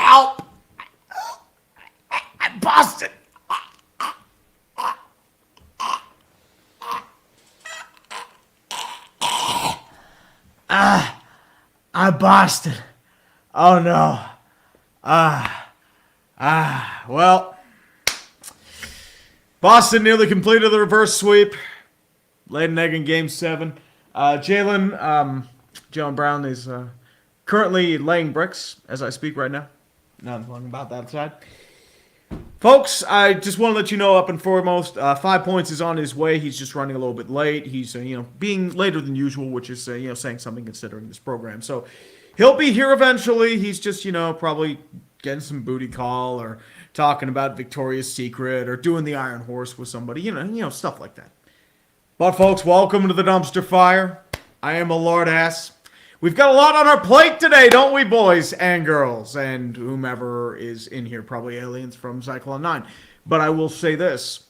Help! Boston! I'm Boston. Oh no. Well, Boston nearly completed the reverse sweep. Laid an egg in Game 7. Jalen Brown is currently laying bricks as I speak right now. Nothing wrong about that side. Folks, I just want to let you know up and foremost, 5 points is on his way. He's just running a little bit late. He's, being later than usual, which is, saying something considering this program. So he'll be here eventually. He's just, probably getting some booty call or talking about Victoria's Secret or doing the Iron Horse with somebody, stuff like that. But folks, welcome to the dumpster fire. I am a lord ass. We've got a lot on our plate today, don't we, boys and girls, and whomever is in here, probably aliens from Cyclone 9. But I will say this,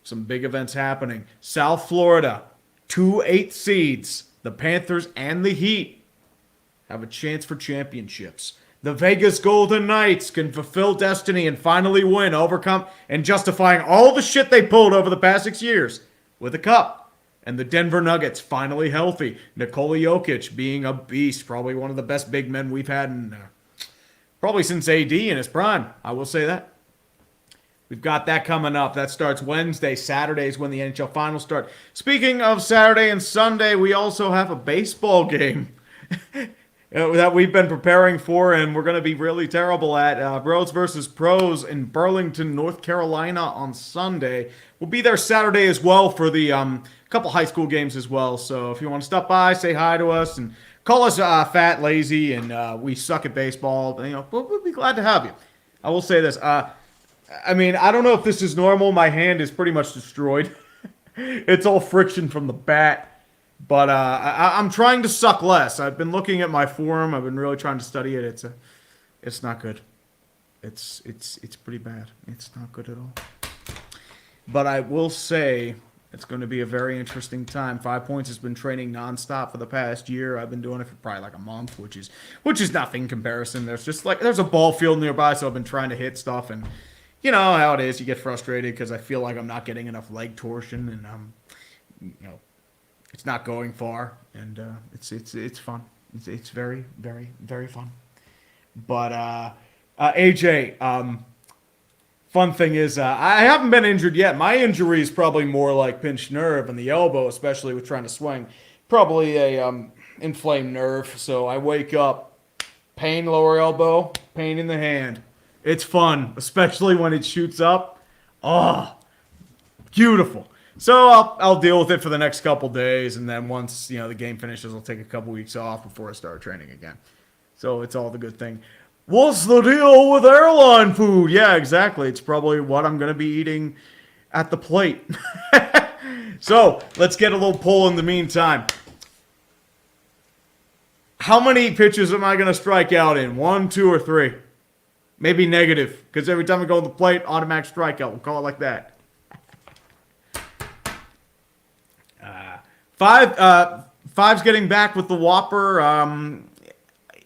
some big events happening. South Florida, 2 8 seeds, the Panthers and the Heat have a chance for championships. The Vegas Golden Knights can fulfill destiny and finally win, overcome, and justifying all the shit they pulled over the past 6 years with a cup. And the Denver Nuggets finally healthy. Nikola Jokic being a beast. Probably one of the best big men we've had in probably since AD in his prime. I will say that. We've got that coming up. That starts Wednesday. Saturday is when the NHL Finals start. Speaking of Saturday and Sunday, we also have a baseball game that we've been preparing for, and we're going to be really terrible at. Bros versus Pros in Burlington, North Carolina on Sunday. We'll be there Saturday as well for the couple high school games as well. So if you want to stop by, say hi to us, and call us fat, lazy, and we suck at baseball, we'll be glad to have you. I will say this. I don't know if this is normal. My hand is pretty much destroyed. It's all friction from the bat. But I'm trying to suck less. I've been looking at my forum. I've been really trying to study it. It's not good. It's pretty bad. It's not good at all. But I will say it's going to be a very interesting time. 5 Points has been training nonstop for the past year. I've been doing it for probably like a month, which is nothing in comparison. There's a ball field nearby, so I've been trying to hit stuff, and you know how it is. You get frustrated because I feel like I'm not getting enough leg torsion, and it's not going far, and it's fun. It's very, very, very fun. But AJ, fun thing is, I haven't been injured yet. My injury is probably more like pinched nerve in the elbow, especially with trying to swing. Probably a inflamed nerve. So I wake up, pain lower elbow, pain in the hand. It's fun, especially when it shoots up. Oh, beautiful. So I'll deal with it for the next couple days, and then once the game finishes, I'll take a couple weeks off before I start training again. So it's all the good thing. What's the deal with airline food? Yeah, exactly. It's probably what I'm going to be eating at the plate. So let's get a little poll in the meantime. How many pitches am I going to strike out in? 1, 2, or 3? Maybe negative, because every time I go to the plate, automatic strikeout. We'll call it like that. Five's getting back with the Whopper.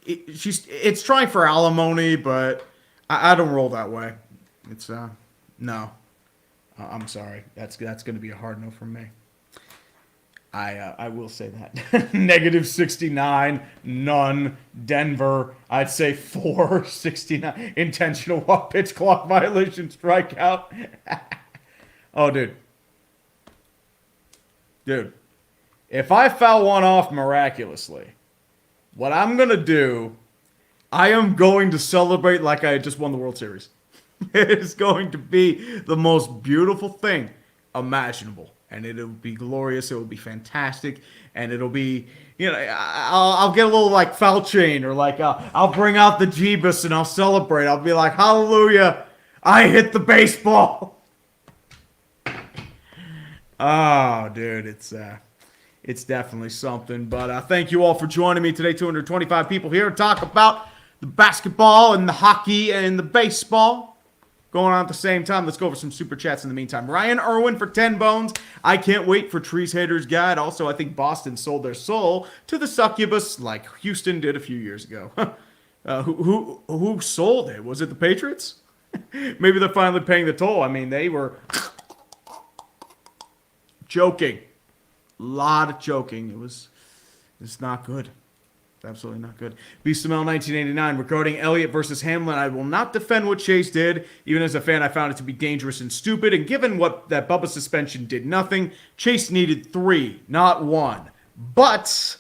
It's trying for alimony, but I don't roll that way. It's no. I'm sorry. That's going to be a hard no from me. I will say that. Negative 69, none. Denver, I'd say 4, 69. Intentional pitch clock violation strikeout. Oh, dude. If I foul one off miraculously, what I'm going to do, I am going to celebrate like I just won the World Series. It is going to be the most beautiful thing imaginable. And it'll be glorious. It will be fantastic. And it'll be, I'll get a little like foul chain, or like I'll bring out the Jeebus and I'll celebrate. I'll be like, hallelujah, I hit the baseball. Oh, dude, it's definitely something. But thank you all for joining me today. 225 people here to talk about the basketball and the hockey and the baseball going on at the same time. Let's go over some super chats in the meantime. Ryan Irwin for 10 bones. I can't wait for Trees Haters Guide. Also, I think Boston sold their soul to the succubus like Houston did a few years ago. Who sold it? Was it the Patriots? Maybe they're finally paying the toll. I mean, they were joking. A lot of joking. It's not good. It's absolutely not good. Beastamel 1989, regarding Elliott versus Hamlin, I will not defend what Chase did. Even as a fan, I found it to be dangerous and stupid. And given what that Bubba suspension did nothing, Chase needed 3, not 1. But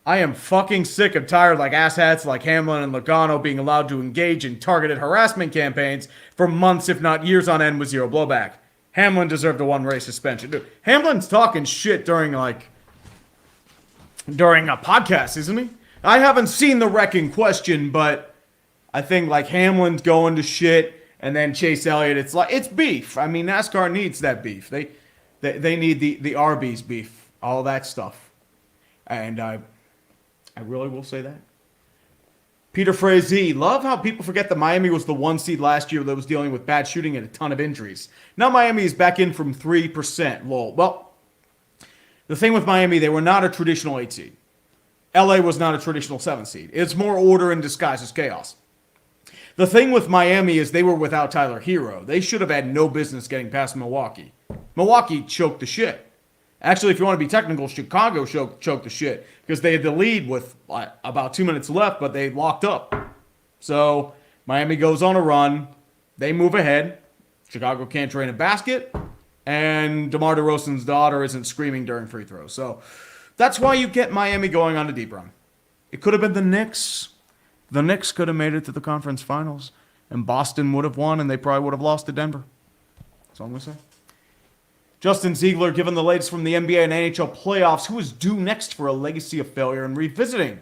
I am fucking sick and tired like asshats like Hamlin and Logano being allowed to engage in targeted harassment campaigns for months, if not years on end, with zero blowback. Hamlin deserved a 1-race suspension. Dude, Hamlin's talking shit during a podcast, isn't he? I haven't seen the wreck in question, but I think like Hamlin's going to shit, and then Chase Elliott, it's beef. I mean, NASCAR needs that beef. They need the Arby's beef, all that stuff. And I really will say that. Peter Frazee, love how people forget that Miami was the 1 seed last year that was dealing with bad shooting and a ton of injuries. Now Miami is back in from 3%. Lol. Well, the thing with Miami, they were not a traditional 8 seed. LA was not a traditional 7 seed. It's more order in disguise as chaos. The thing with Miami is they were without Tyler Hero. They should have had no business getting past Milwaukee. Milwaukee choked the shit. Actually, if you want to be technical, Chicago choked the shit because they had the lead with about 2 minutes left, but they locked up. So Miami goes on a run. They move ahead. Chicago can't drain a basket. And DeMar DeRozan's daughter isn't screaming during free throws. So that's why you get Miami going on a deep run. It could have been the Knicks. The Knicks could have made it to the conference finals. And Boston would have won, and they probably would have lost to Denver. That's all I'm going to say. Justin Ziegler, given the latest from the NBA and NHL playoffs, who is due next for a legacy of failure and revisiting?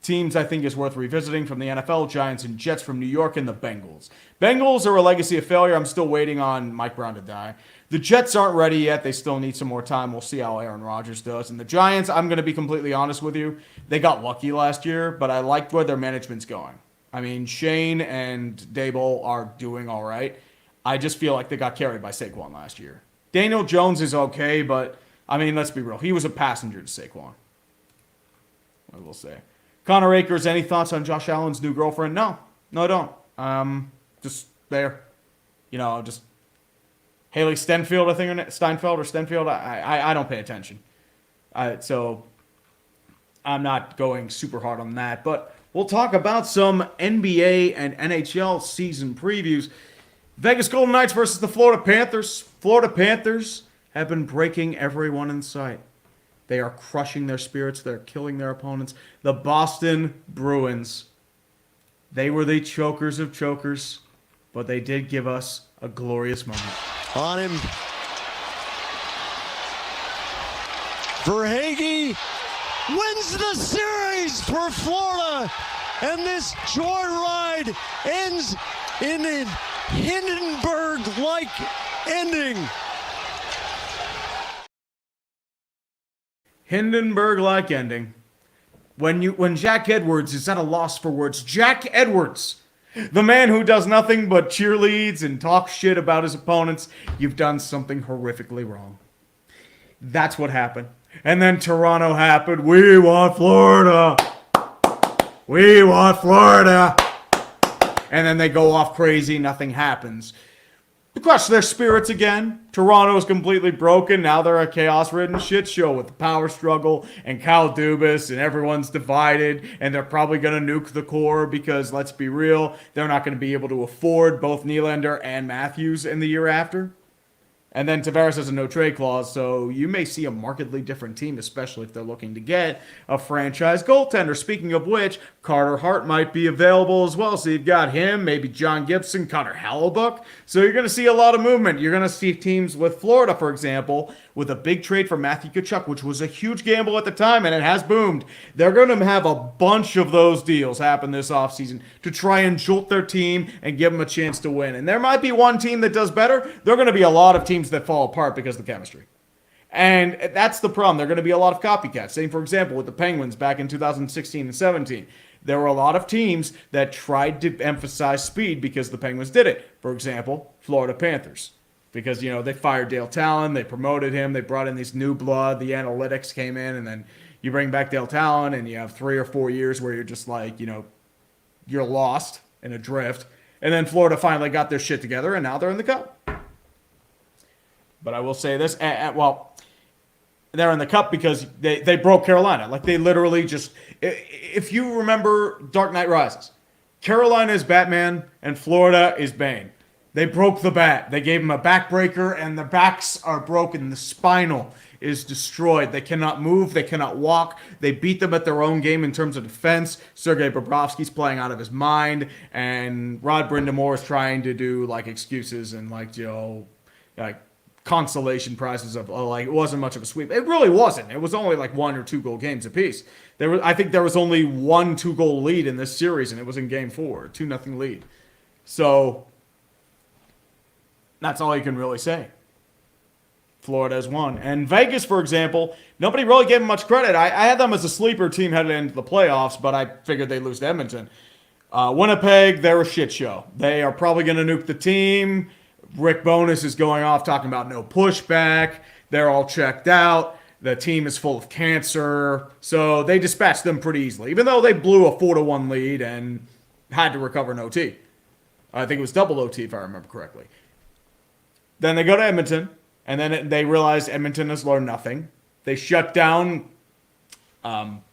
Teams I think is worth revisiting from the NFL, Giants and Jets from New York, and the Bengals. Bengals are a legacy of failure. I'm still waiting on Mike Brown to die. The Jets aren't ready yet. They still need some more time. We'll see how Aaron Rodgers does. And the Giants, I'm going to be completely honest with you, they got lucky last year, but I liked where their management's going. I mean, Shane and Dable are doing all right. I just feel like they got carried by Saquon last year. Daniel Jones is okay, but, I mean, let's be real. He was a passenger to Saquon. I will say. Connor Akers, any thoughts on Josh Allen's new girlfriend? No, I don't. Just there. Just Haley Steinfeld, I think, or Stenfield. I don't pay attention. So I'm not going super hard on that. But we'll talk about some NBA and NHL season previews. Vegas Golden Knights versus the Florida Panthers. Florida Panthers have been breaking everyone in sight. They are crushing their spirits. They're killing their opponents. The Boston Bruins, they were the chokers of chokers, but they did give us a glorious moment. On him. Verhaeghe wins the series for Florida, and this joyride ends in a Hindenburg-like ending. Hindenburg-like ending. When Jack Edwards is at a loss for words, Jack Edwards, the man who does nothing but cheerleads and talk shit about his opponents, you've done something horrifically wrong. That's what happened. And then Toronto happened. We want Florida. We want Florida. And then they go off crazy. Nothing happens. They crush their spirits again. Toronto is completely broken. Now they're a chaos-ridden shit show with the power struggle and Kyle Dubas, and everyone's divided, and they're probably going to nuke the core because, let's be real, they're not going to be able to afford both Nylander and Matthews in the year after. And then Tavares has a no-trade clause, so you may see a markedly different team, especially if they're looking to get a franchise goaltender. Speaking of which, Carter Hart might be available as well. So you've got him, maybe John Gibson, Connor Hellebuck. So you're going to see a lot of movement. You're going to see teams with Florida, for example, with a big trade for Matthew Tkachuk, which was a huge gamble at the time, and it has boomed. They're going to have a bunch of those deals happen this offseason to try and jolt their team and give them a chance to win. And there might be one team that does better. There are going to be a lot of teams that fall apart because of the chemistry. And that's the problem. There are going to be a lot of copycats. Same, for example, with the Penguins back in 2016 and 17. There were a lot of teams that tried to emphasize speed because the Penguins did it. For example, Florida Panthers. Because, they fired Dale Talon, they promoted him, they brought in these new blood, the analytics came in, and then you bring back Dale Talon, and you have 3 or 4 years where you're just like, you're lost and adrift. And then Florida finally got their shit together, and now they're in the Cup. But I will say this, well, they're in the Cup because they broke Carolina. Like, they literally just, if you remember Dark Knight Rises, Carolina is Batman and Florida is Bane. They broke the bat. They gave him a backbreaker, and the backs are broken. The spinal is destroyed. They cannot move. They cannot walk. They beat them at their own game in terms of defense. Sergei Bobrovsky's playing out of his mind, and Rod Brindamore is trying to do like excuses and like consolation prizes of like it wasn't much of a sweep. It really wasn't. It was only like 1 or 2 goal games apiece. I think there was only 1 2-goal lead in this series, and it was in Game 4, 2-0 lead. So that's all you can really say. Florida has won. And Vegas, for example, nobody really gave them much credit. I had them as a sleeper team headed into the playoffs, but I figured they'd lose to Edmonton. Winnipeg, they're a shit show. They are probably going to nuke the team. Rick Bowness is going off talking about no pushback. They're all checked out. The team is full of cancer. So they dispatched them pretty easily, even though they blew a 4-1 lead and had to recover an OT. I think it was double OT, if I remember correctly. Then they go to Edmonton, and then they realize Edmonton has learned nothing. They shut down Leon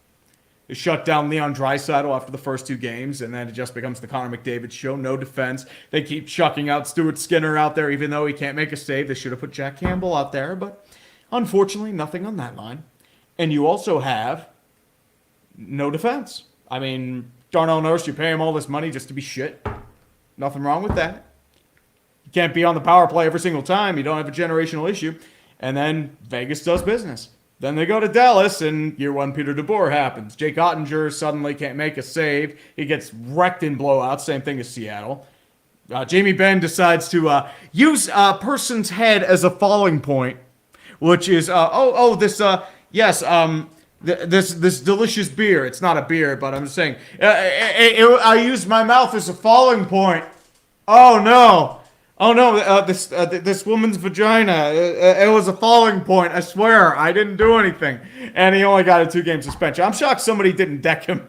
Draisaitl after the first 2 games, and then it just becomes the Connor McDavid show. No defense. They keep chucking out Stuart Skinner out there, even though he can't make a save. They should have put Jack Campbell out there, but unfortunately, nothing on that line. And you also have no defense. I mean, Darnell Nurse, you pay him all this money just to be shit. Nothing wrong with that. You can't be on the power play every single time. You don't have a generational issue. And then Vegas does business. Then they go to Dallas, and year 1 Peter DeBoer happens. Jake Ottinger suddenly can't make a save. He gets wrecked in blowouts. Same thing as Seattle. Jamie Benn decides to use a person's head as a falling point, which is, this delicious beer. It's not a beer, but I'm just saying. I used my mouth as a falling point. Oh, no. Oh no! This woman's vagina. It was a falling point. I swear, I didn't do anything, and he only got a 2-game suspension. I'm shocked somebody didn't deck him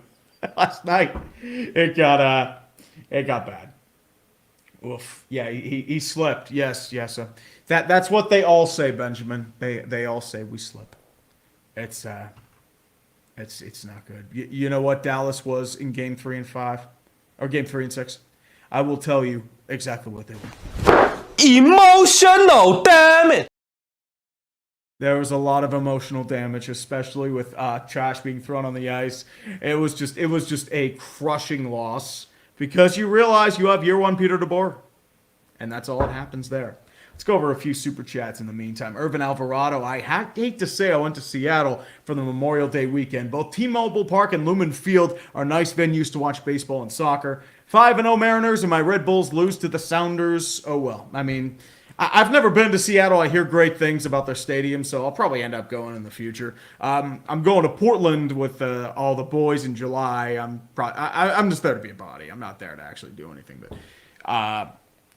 last night. It got bad. Oof. Yeah, he slipped. Yes. That's what they all say, Benjamin. They all say we slip. It's not good. You know what Dallas was in Game 3 and 5, or Game 3 and 6? I will tell you exactly what they were. Emotional damage. There was a lot of emotional damage, especially with trash being thrown on the ice. It was just a crushing loss because you realize you have year 1 Peter DeBoer, and that's all that happens there. Let's go over a few super chats in the meantime. Irvin Alvarado, I hate to say I went to Seattle for the Memorial Day weekend. Both T-Mobile Park and Lumen Field are nice venues to watch baseball and soccer. 5-0 Mariners and my Red Bulls lose to the Sounders. Oh well. I mean, I've never been to Seattle. I hear great things about their stadium, so I'll probably end up going in the future. I'm going to Portland with all the boys in July. I'm just there to be a body. I'm not there to actually do anything, but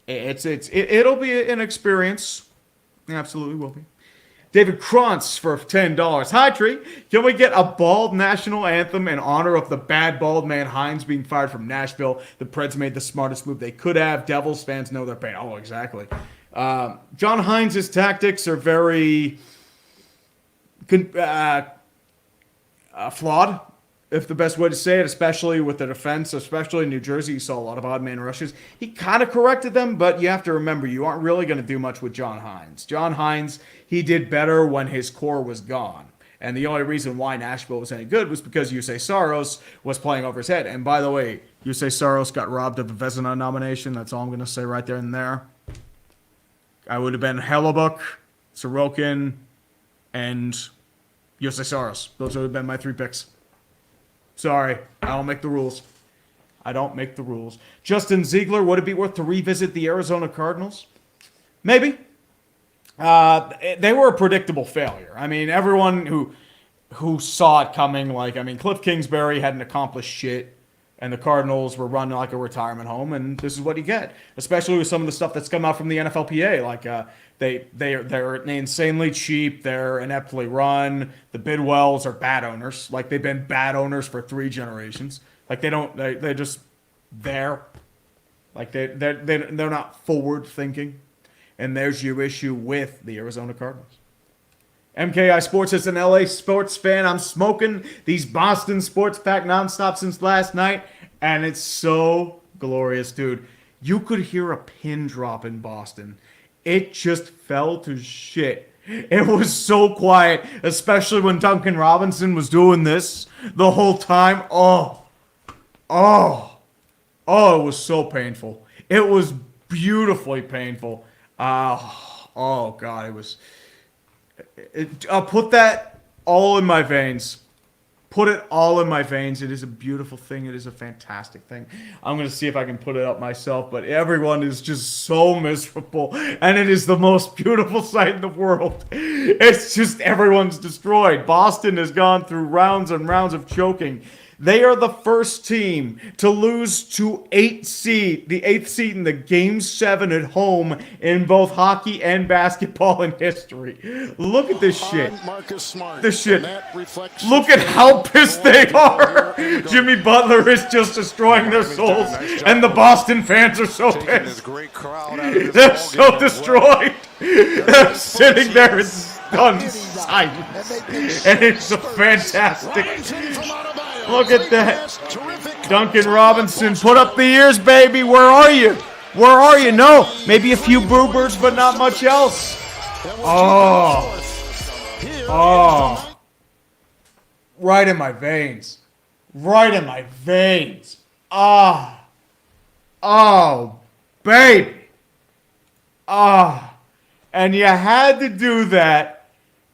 it'll be an experience. It absolutely will be. David Krantz for $10. Hi, Tree. Can we get a bald national anthem in honor of the bad bald man Hines being fired from Nashville? The Preds made the smartest move they could have. Devils fans know their pain. Oh, exactly. John Hines' tactics are very flawed, if the best way to say it, especially with the defense, especially in New Jersey. You saw a lot of odd man rushes. He kind of corrected them, but you have to remember, you aren't really going to do much with John Hines. John Hines, he did better when his core was gone. And the only reason why Nashville was any good was because Yusei Saros was playing over his head. And by the way, Yusei Saros got robbed of the Vezina nomination. That's all I'm going to say right there and there. I would have been Hellebuck, Sorokin, and Yusei Saros. Those would have been my 3 picks. Sorry, I don't make the rules. Justin Ziegler, would it be worth to revisit the Arizona Cardinals? Maybe. They were a predictable failure. I mean, everyone who saw it coming, Cliff Kingsbury hadn't accomplished shit, and the Cardinals were run like a retirement home, and this is what you get. Especially with some of the stuff that's come out from the NFLPA, they're insanely cheap, they're ineptly run, the Bidwells are bad owners, they've been bad owners for 3 generations. They there. Like they're not forward thinking. And there's your issue with the Arizona Cardinals. MKI Sports is an LA sports fan. I'm smoking these Boston sports pack nonstop since last night, and it's so glorious, dude. You could hear a pin drop in Boston. It just fell to shit. It was so quiet, especially when Duncan Robinson was doing this the whole time. Oh, it was so painful. It was beautifully painful. Oh God, it was. I'll put that all in my veins. Put it all in my veins. It is a beautiful thing. It is a fantastic thing. I'm going to see if I can put it up myself, but everyone is just so miserable, and it is the most beautiful sight in the world. It's just everyone's destroyed. Boston has gone through rounds and rounds of choking. They are the first team to lose to the 8th seed in the Game 7 at home in both hockey and basketball in history. Look at this shit. This shit. Look at how pissed they are. Jimmy Butler is just destroying their souls, and the Boston fans are so pissed. They're so destroyed. They're sitting there in stunned silence, and it's a fantastic. Look at that. Duncan Robinson, put up the ears, baby. Where are you? Where are you? No, maybe a few boobers, but not much else. Oh. Right in my veins. Right in my veins. Oh, baby. And you had to do that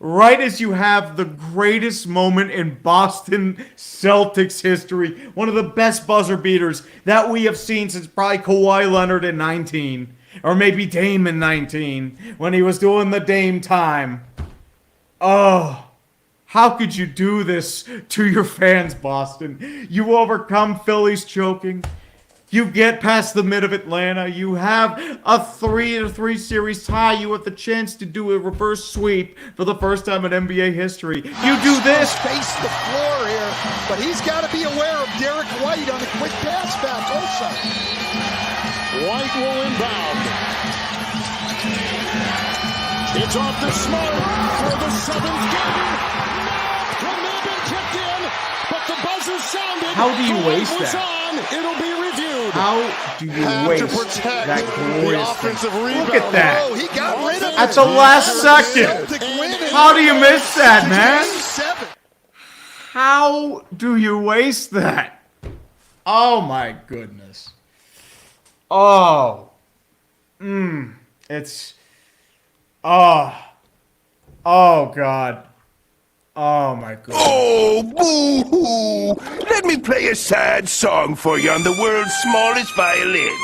right as you have the greatest moment in Boston Celtics history. One of the best buzzer beaters that we have seen since probably Kawhi Leonard in 19. Or maybe Dame in 19. When he was doing the Dame time. Oh, how could you do this to your fans, Boston? You overcome Philly's choking. You get past the mid of Atlanta. You have a 3-3 series tie. You have the chance to do a reverse sweep for the first time in NBA history. You do this. Face the floor here, but he's got to be aware of Derek White on a quick pass back also. White will inbound. It's off to Smart for the 7th game. It may have been kicked in, but the buzzer sounded. How do you waste that? It'll be reviewed. How do you waste that glorious offensive thing? rebound. Look at that. Oh, he got rid of it. At the last second. How do you miss that, man? How do you waste that? Oh my goodness. It's oh God. Oh my goodness. Oh, boo-hoo! Let me play a sad song for you on the world's smallest violin.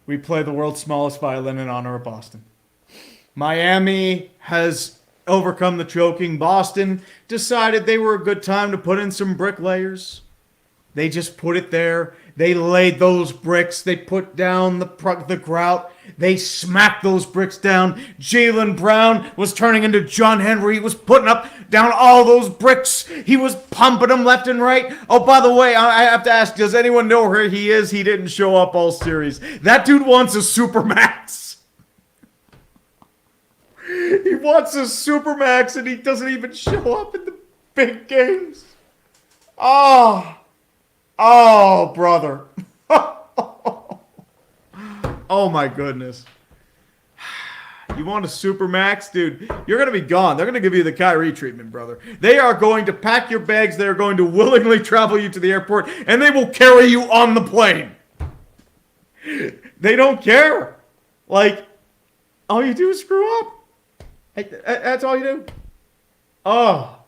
We play the world's smallest violin in honor of Boston. Miami has overcome the choking. Boston decided they were a good time to put in some bricklayers. They just put it there. They laid those bricks. They put down the grout. They smacked those bricks down. Jaylen Brown was turning into John Henry. He was putting down all those bricks. He was pumping them left and right. Oh, by the way, I have to ask, does anyone know where he is? He didn't show up all series. That dude wants a Supermax. He wants a Supermax, and he doesn't even show up in the big games. Oh, brother. Oh, my goodness. You want a Supermax? Dude, you're going to be gone. They're going to give you the Kyrie treatment, brother. They are going to pack your bags. They are going to willingly travel you to the airport, and they will carry you on the plane. They don't care. Like, all you do is screw up. That's all you do. Oh,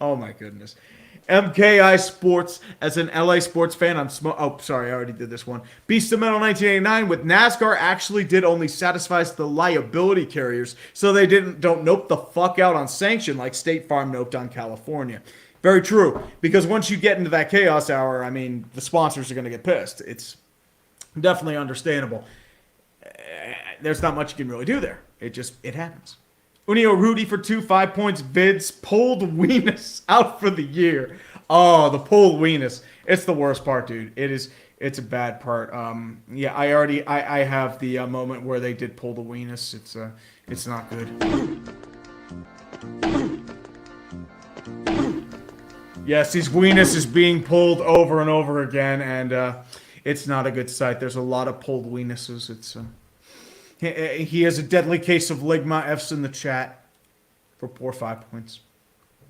my goodness. MKI Sports, as an LA sports fan, oh, sorry, I already did this one. Beast of Metal 1989 with NASCAR actually did only satisfies the liability carriers, so they don't nope the fuck out on sanction like State Farm noped on California. Very true, because once you get into that chaos hour, I mean, the sponsors are going to get pissed. It's definitely understandable. there's not much you can really do there. It happens. Unio Rudy for 2, 5 points. Vids pulled weenus out for the year. Oh, the pulled weenus. It's the worst part, dude. It's a bad part. Yeah, I have the moment where they did pull the weenus. It's not good. Yes, his weenus is being pulled over and over again, and it's not a good sight. There's a lot of pulled weenuses. He has a deadly case of ligma. F's in the chat for poor 5 points.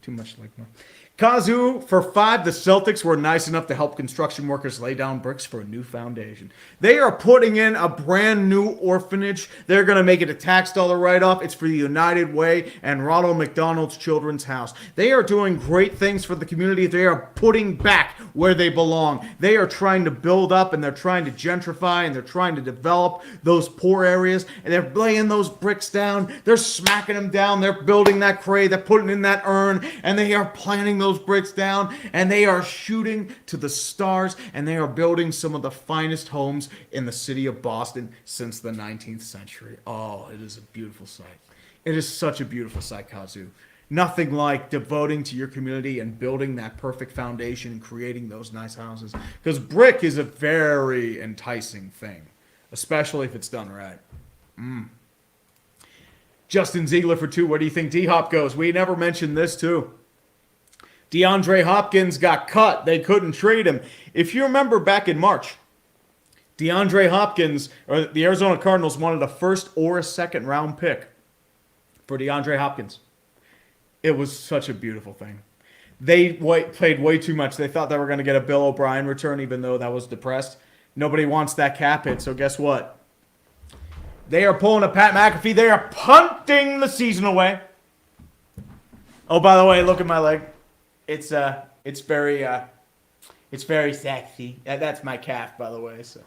Too much ligma. Kazu for 5. The Celtics were nice enough to help construction workers lay down bricks for a new foundation. They are putting in a brand new orphanage. They're going to make it a tax dollar write-off. It's for the United Way and Ronald McDonald's Children's House. They are doing great things for the community. They are putting back where they belong. They are trying to build up, and they're trying to gentrify, and they're trying to develop those poor areas, and they're laying those bricks down. They're smacking them down. They're building that crate. They're putting in that urn, and they are planting those bricks down, and they are shooting to the stars, and they are building some of the finest homes in the city of Boston since the 19th century. Oh, it is a beautiful sight. It is such a beautiful sight, Kazu. Nothing like devoting to your community and building that perfect foundation and creating those nice houses. Because brick is a very enticing thing, especially if it's done right. Justin Ziegler for 2. Where do you think D-Hop goes? We never mentioned this, too. DeAndre Hopkins got cut. They couldn't trade him. If you remember back in March, DeAndre Hopkins, or the Arizona Cardinals, wanted a first or a second round pick for DeAndre Hopkins. It was such a beautiful thing. They played way too much. They thought they were going to get a Bill O'Brien return, even though that was depressed. Nobody wants that cap hit, so guess what? They are pulling a Pat McAfee. They are punting the season away. Oh, by the way, look at my leg. It's very sexy. That's my calf, by the way. So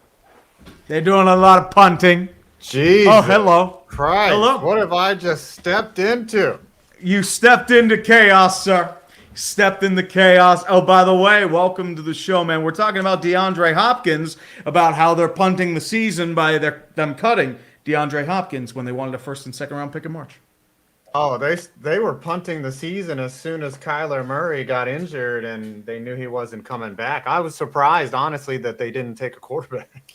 they're doing a lot of punting. Jesus Oh, hello. Christ. Hello. What have I just stepped into? You stepped into chaos, sir. Stepped into chaos. Oh, by the way, welcome to the show, man. We're talking about DeAndre Hopkins, about how they're punting the season by them cutting DeAndre Hopkins when they wanted a first and second round pick in March. Oh, they were punting the season as soon as Kyler Murray got injured and they knew he wasn't coming back. I was surprised, honestly, that they didn't take a quarterback.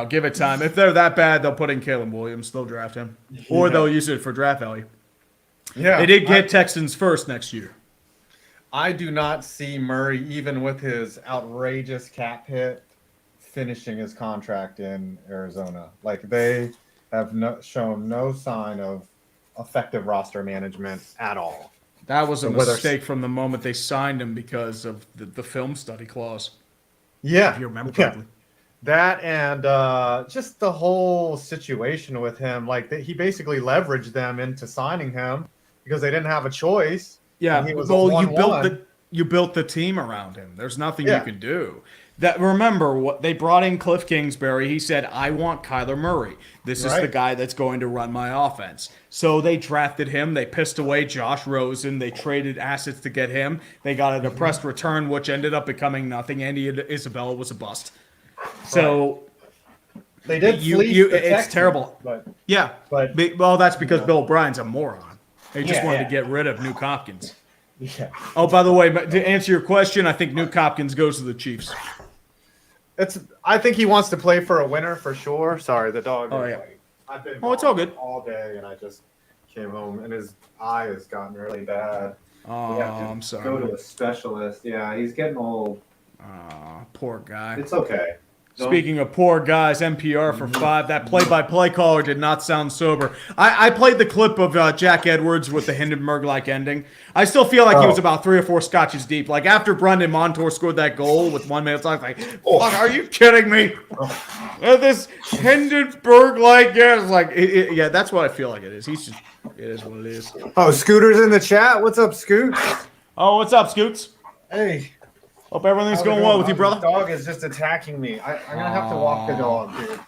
Give it time. If they're that bad, they'll put in Caleb Williams. They'll draft him. Or they'll use it for draft value. Yeah, They did get Texans first next year. I do not see Murray, even with his outrageous cap hit, finishing his contract in Arizona. Like, they have shown no sign of effective roster management at all. That was a mistake from the moment they signed him because of the film study clause. Yeah. If you remember correctly. That and just the whole situation with him. Like, he basically leveraged them into signing him because they didn't have a choice. Yeah, He was well, a you built the team around him. There's nothing you can do. Remember what they brought in Cliff Kingsbury. He said, "I want Kyler Murray. This is the guy that's going to run my offense." So they drafted him. They pissed away Josh Rosen. They traded assets to get him. They got a depressed return, which ended up becoming nothing. Andy Isabella was a bust. So they did. It's Texans, terrible. But well, that's because Bill O'Brien's a moron. They just wanted to get rid of Nuke Hopkins. Yeah. Oh, by the way, to answer your question, I think Nuke Hopkins goes to the Chiefs. I think he wants to play for a winner for sure. Sorry, the dog. Oh, yeah. I've been It's all good. all day, and I just came home, and his eye has gotten really bad. Oh, I'm sorry. Go to a specialist. Yeah, he's getting old. Oh, poor guy. It's okay. Speaking of poor guys, NPR for 5. That play-by-play caller did not sound sober. I played the clip of Jack Edwards with the Hindenburg-like ending. I still feel like he was about 3 or 4 scotches deep. Like, after Brendan Montour scored that goal with 1 minute left, like, fuck, are you kidding me? This Hindenburg-like, yeah, that's what I feel like it is. It is what it is. Oh, Scooter's in the chat. What's up, Scoot? Oh, what's up, Scoots? Hey. Hope everything's going well with you, brother. The dog is just attacking me. I'm going to have to walk the dog, dude.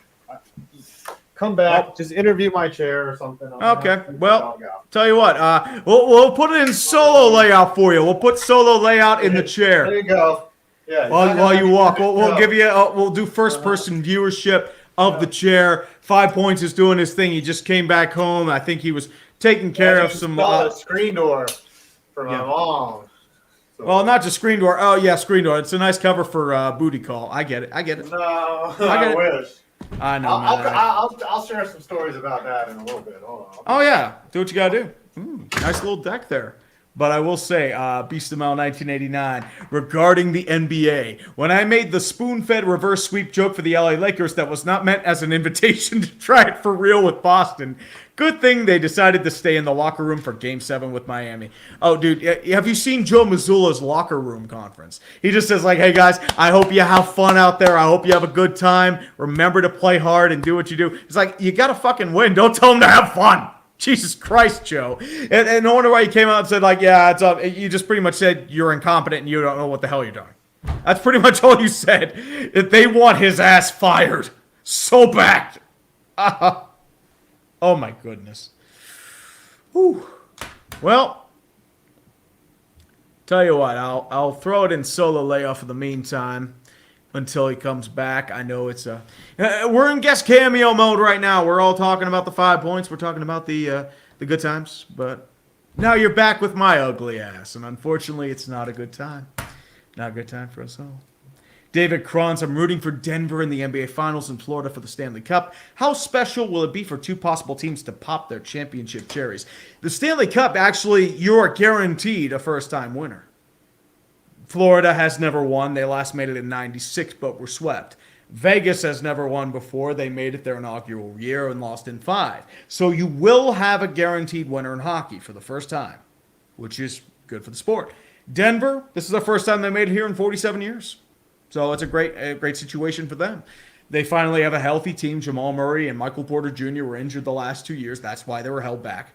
Come back. Just interview my chair or something. Okay. Well, tell you what. We'll put it in solo layout for you. We'll put solo layout in the chair. There you go. Yeah. While you walk, we'll give you. We'll do first person viewership. of the chair. 5 points is doing his thing. He just came back home. I think he was taking care of some. A screen door for my Yeah. mom. So, Well, not just screen door. Oh yeah, screen door. It's a nice cover for booty call. I get it. no, get I it. wish. I know, man. I'll share some stories about that in a little bit. Hold on. Oh yeah, do what you gotta do. Nice little deck there. But I will say, Beast of Mel 1989, regarding the NBA, when I made the spoon-fed reverse sweep joke for the LA Lakers that was not meant as an invitation to try it for real with Boston, good thing they decided to stay in the locker room for Game 7 with Miami. Oh, dude, have you seen Joe Mazzulla's locker room conference? He just says, like, hey, guys, I hope you have fun out there. I hope you have a good time. Remember to play hard and do what you do. It's like, you got to fucking win. Don't tell them to have fun. Jesus Christ, Joe. And no wonder why you came out and said, like, yeah, it's up. You just pretty much said you're incompetent and you don't know what the hell you're doing. That's pretty much all you said. They want his ass fired. So bad. Oh, my goodness. Whew. Well, tell you what, I'll throw it in solo layoff in the meantime until he comes back. I know it's we're in guest cameo mode right now. We're all talking about the 5 points. We're talking about the good times. But now you're back with my ugly ass, and unfortunately, it's not a good time. Not a good time for us all. David Kronz, I'm rooting for Denver in the NBA Finals and Florida for the Stanley Cup. How special will it be for two possible teams to pop their championship cherries? The Stanley Cup, actually, you're guaranteed a first-time winner. Florida has never won. They last made it in 96, but were swept. Vegas has never won before. They made it their inaugural year and lost in 5. So you will have a guaranteed winner in hockey for the first time, which is good for the sport. Denver, this is the first time they made it here in 47 years. So it's a great situation for them. They finally have a healthy team. Jamal Murray and Michael Porter Jr. were injured the last 2 years. That's why they were held back.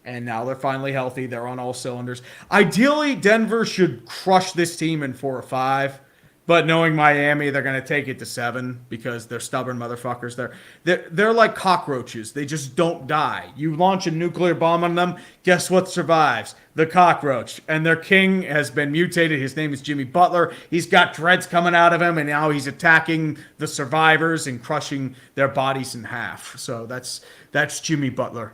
And now they're finally healthy. They're on all cylinders. Ideally, Denver should crush this team in 4 or 5. But knowing Miami, they're going to take it to 7 because they're stubborn motherfuckers. They're like cockroaches. They just don't die. You launch a nuclear bomb on them, guess what survives? The cockroach. And their king has been mutated. His name is Jimmy Butler. He's got dreads coming out of him, and now he's attacking the survivors and crushing their bodies in half. So that's Jimmy Butler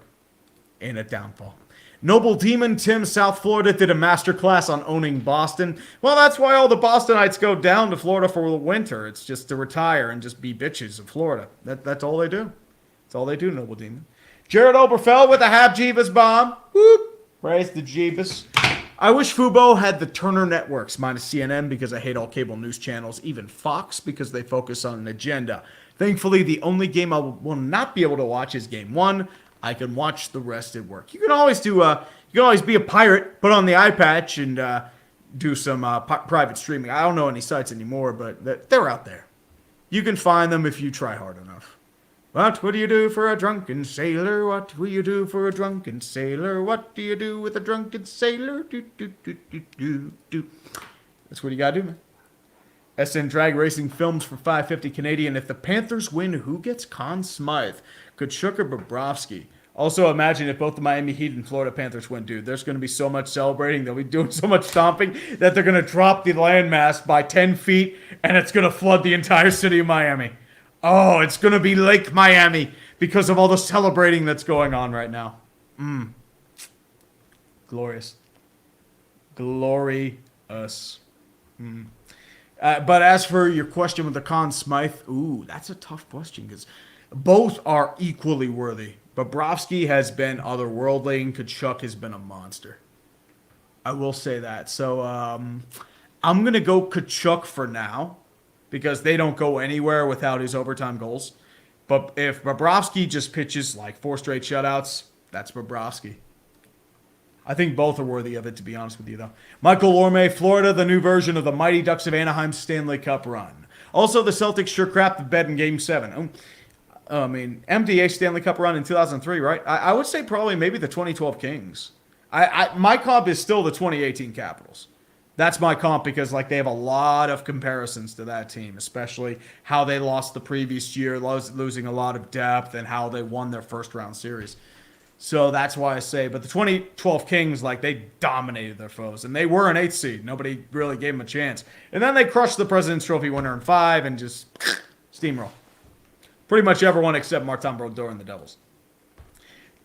in a downfall. Noble Demon Tim, South Florida, did a masterclass on owning Boston. Well, that's why all the Bostonites go down to Florida for the winter. It's just to retire and just be bitches in Florida. That's all they do. That's all they do, Noble Demon. Jared Oberfeld with a half Jeebus bomb. Whoop. Praise the Jeebus. I wish Fubo had the Turner networks minus CNN because I hate all cable news channels, even Fox because they focus on an agenda. Thankfully, the only game I will not be able to watch is Game 1. I can watch the rest at work. You can always be a pirate, put on the eye patch, and do some private streaming. I don't know any sites anymore, but they're out there. You can find them if you try hard enough. What do you do for a drunken sailor? What will you do for a drunken sailor? What do you do with a drunken sailor? Do, do, do, do, do, do. That's what you gotta do, man. SN Drag Racing Films for $5.50 Canadian. If the Panthers win, who gets Conn Smythe? Kachuk or Bobrovsky? Also, imagine if both the Miami Heat and Florida Panthers win, dude. There's going to be so much celebrating. They'll be doing so much stomping that they're going to drop the landmass by 10 feet, and it's going to flood the entire city of Miami. Oh, it's going to be Lake Miami because of all the celebrating that's going on right now. Glorious. Glorious. But as for your question with the Conn Smythe, ooh, that's a tough question because both are equally worthy. Bobrovsky has been otherworldly, and Kachuk has been a monster. I will say that. So I'm going to go Kachuk for now because they don't go anywhere without his overtime goals. But if Bobrovsky just pitches like 4 straight shutouts, that's Bobrovsky. I think both are worthy of it, to be honest with you, though. Michael Lorme, Florida, the new version of the Mighty Ducks of Anaheim Stanley Cup run. Also, the Celtics sure crapped the bed in Game 7. MDA Stanley Cup run in 2003, right? I would say probably maybe the 2012 Kings. My comp is still the 2018 Capitals. That's my comp because they have a lot of comparisons to that team, especially how they lost the previous year, losing a lot of depth, and how they won their first round series. So that's why I say, but the 2012 Kings, they dominated their foes, and they were an 8th seed. Nobody really gave them a chance. And then they crushed the President's Trophy winner in 5 and just steamroll. Pretty much everyone except Martin Brodeur and the Devils.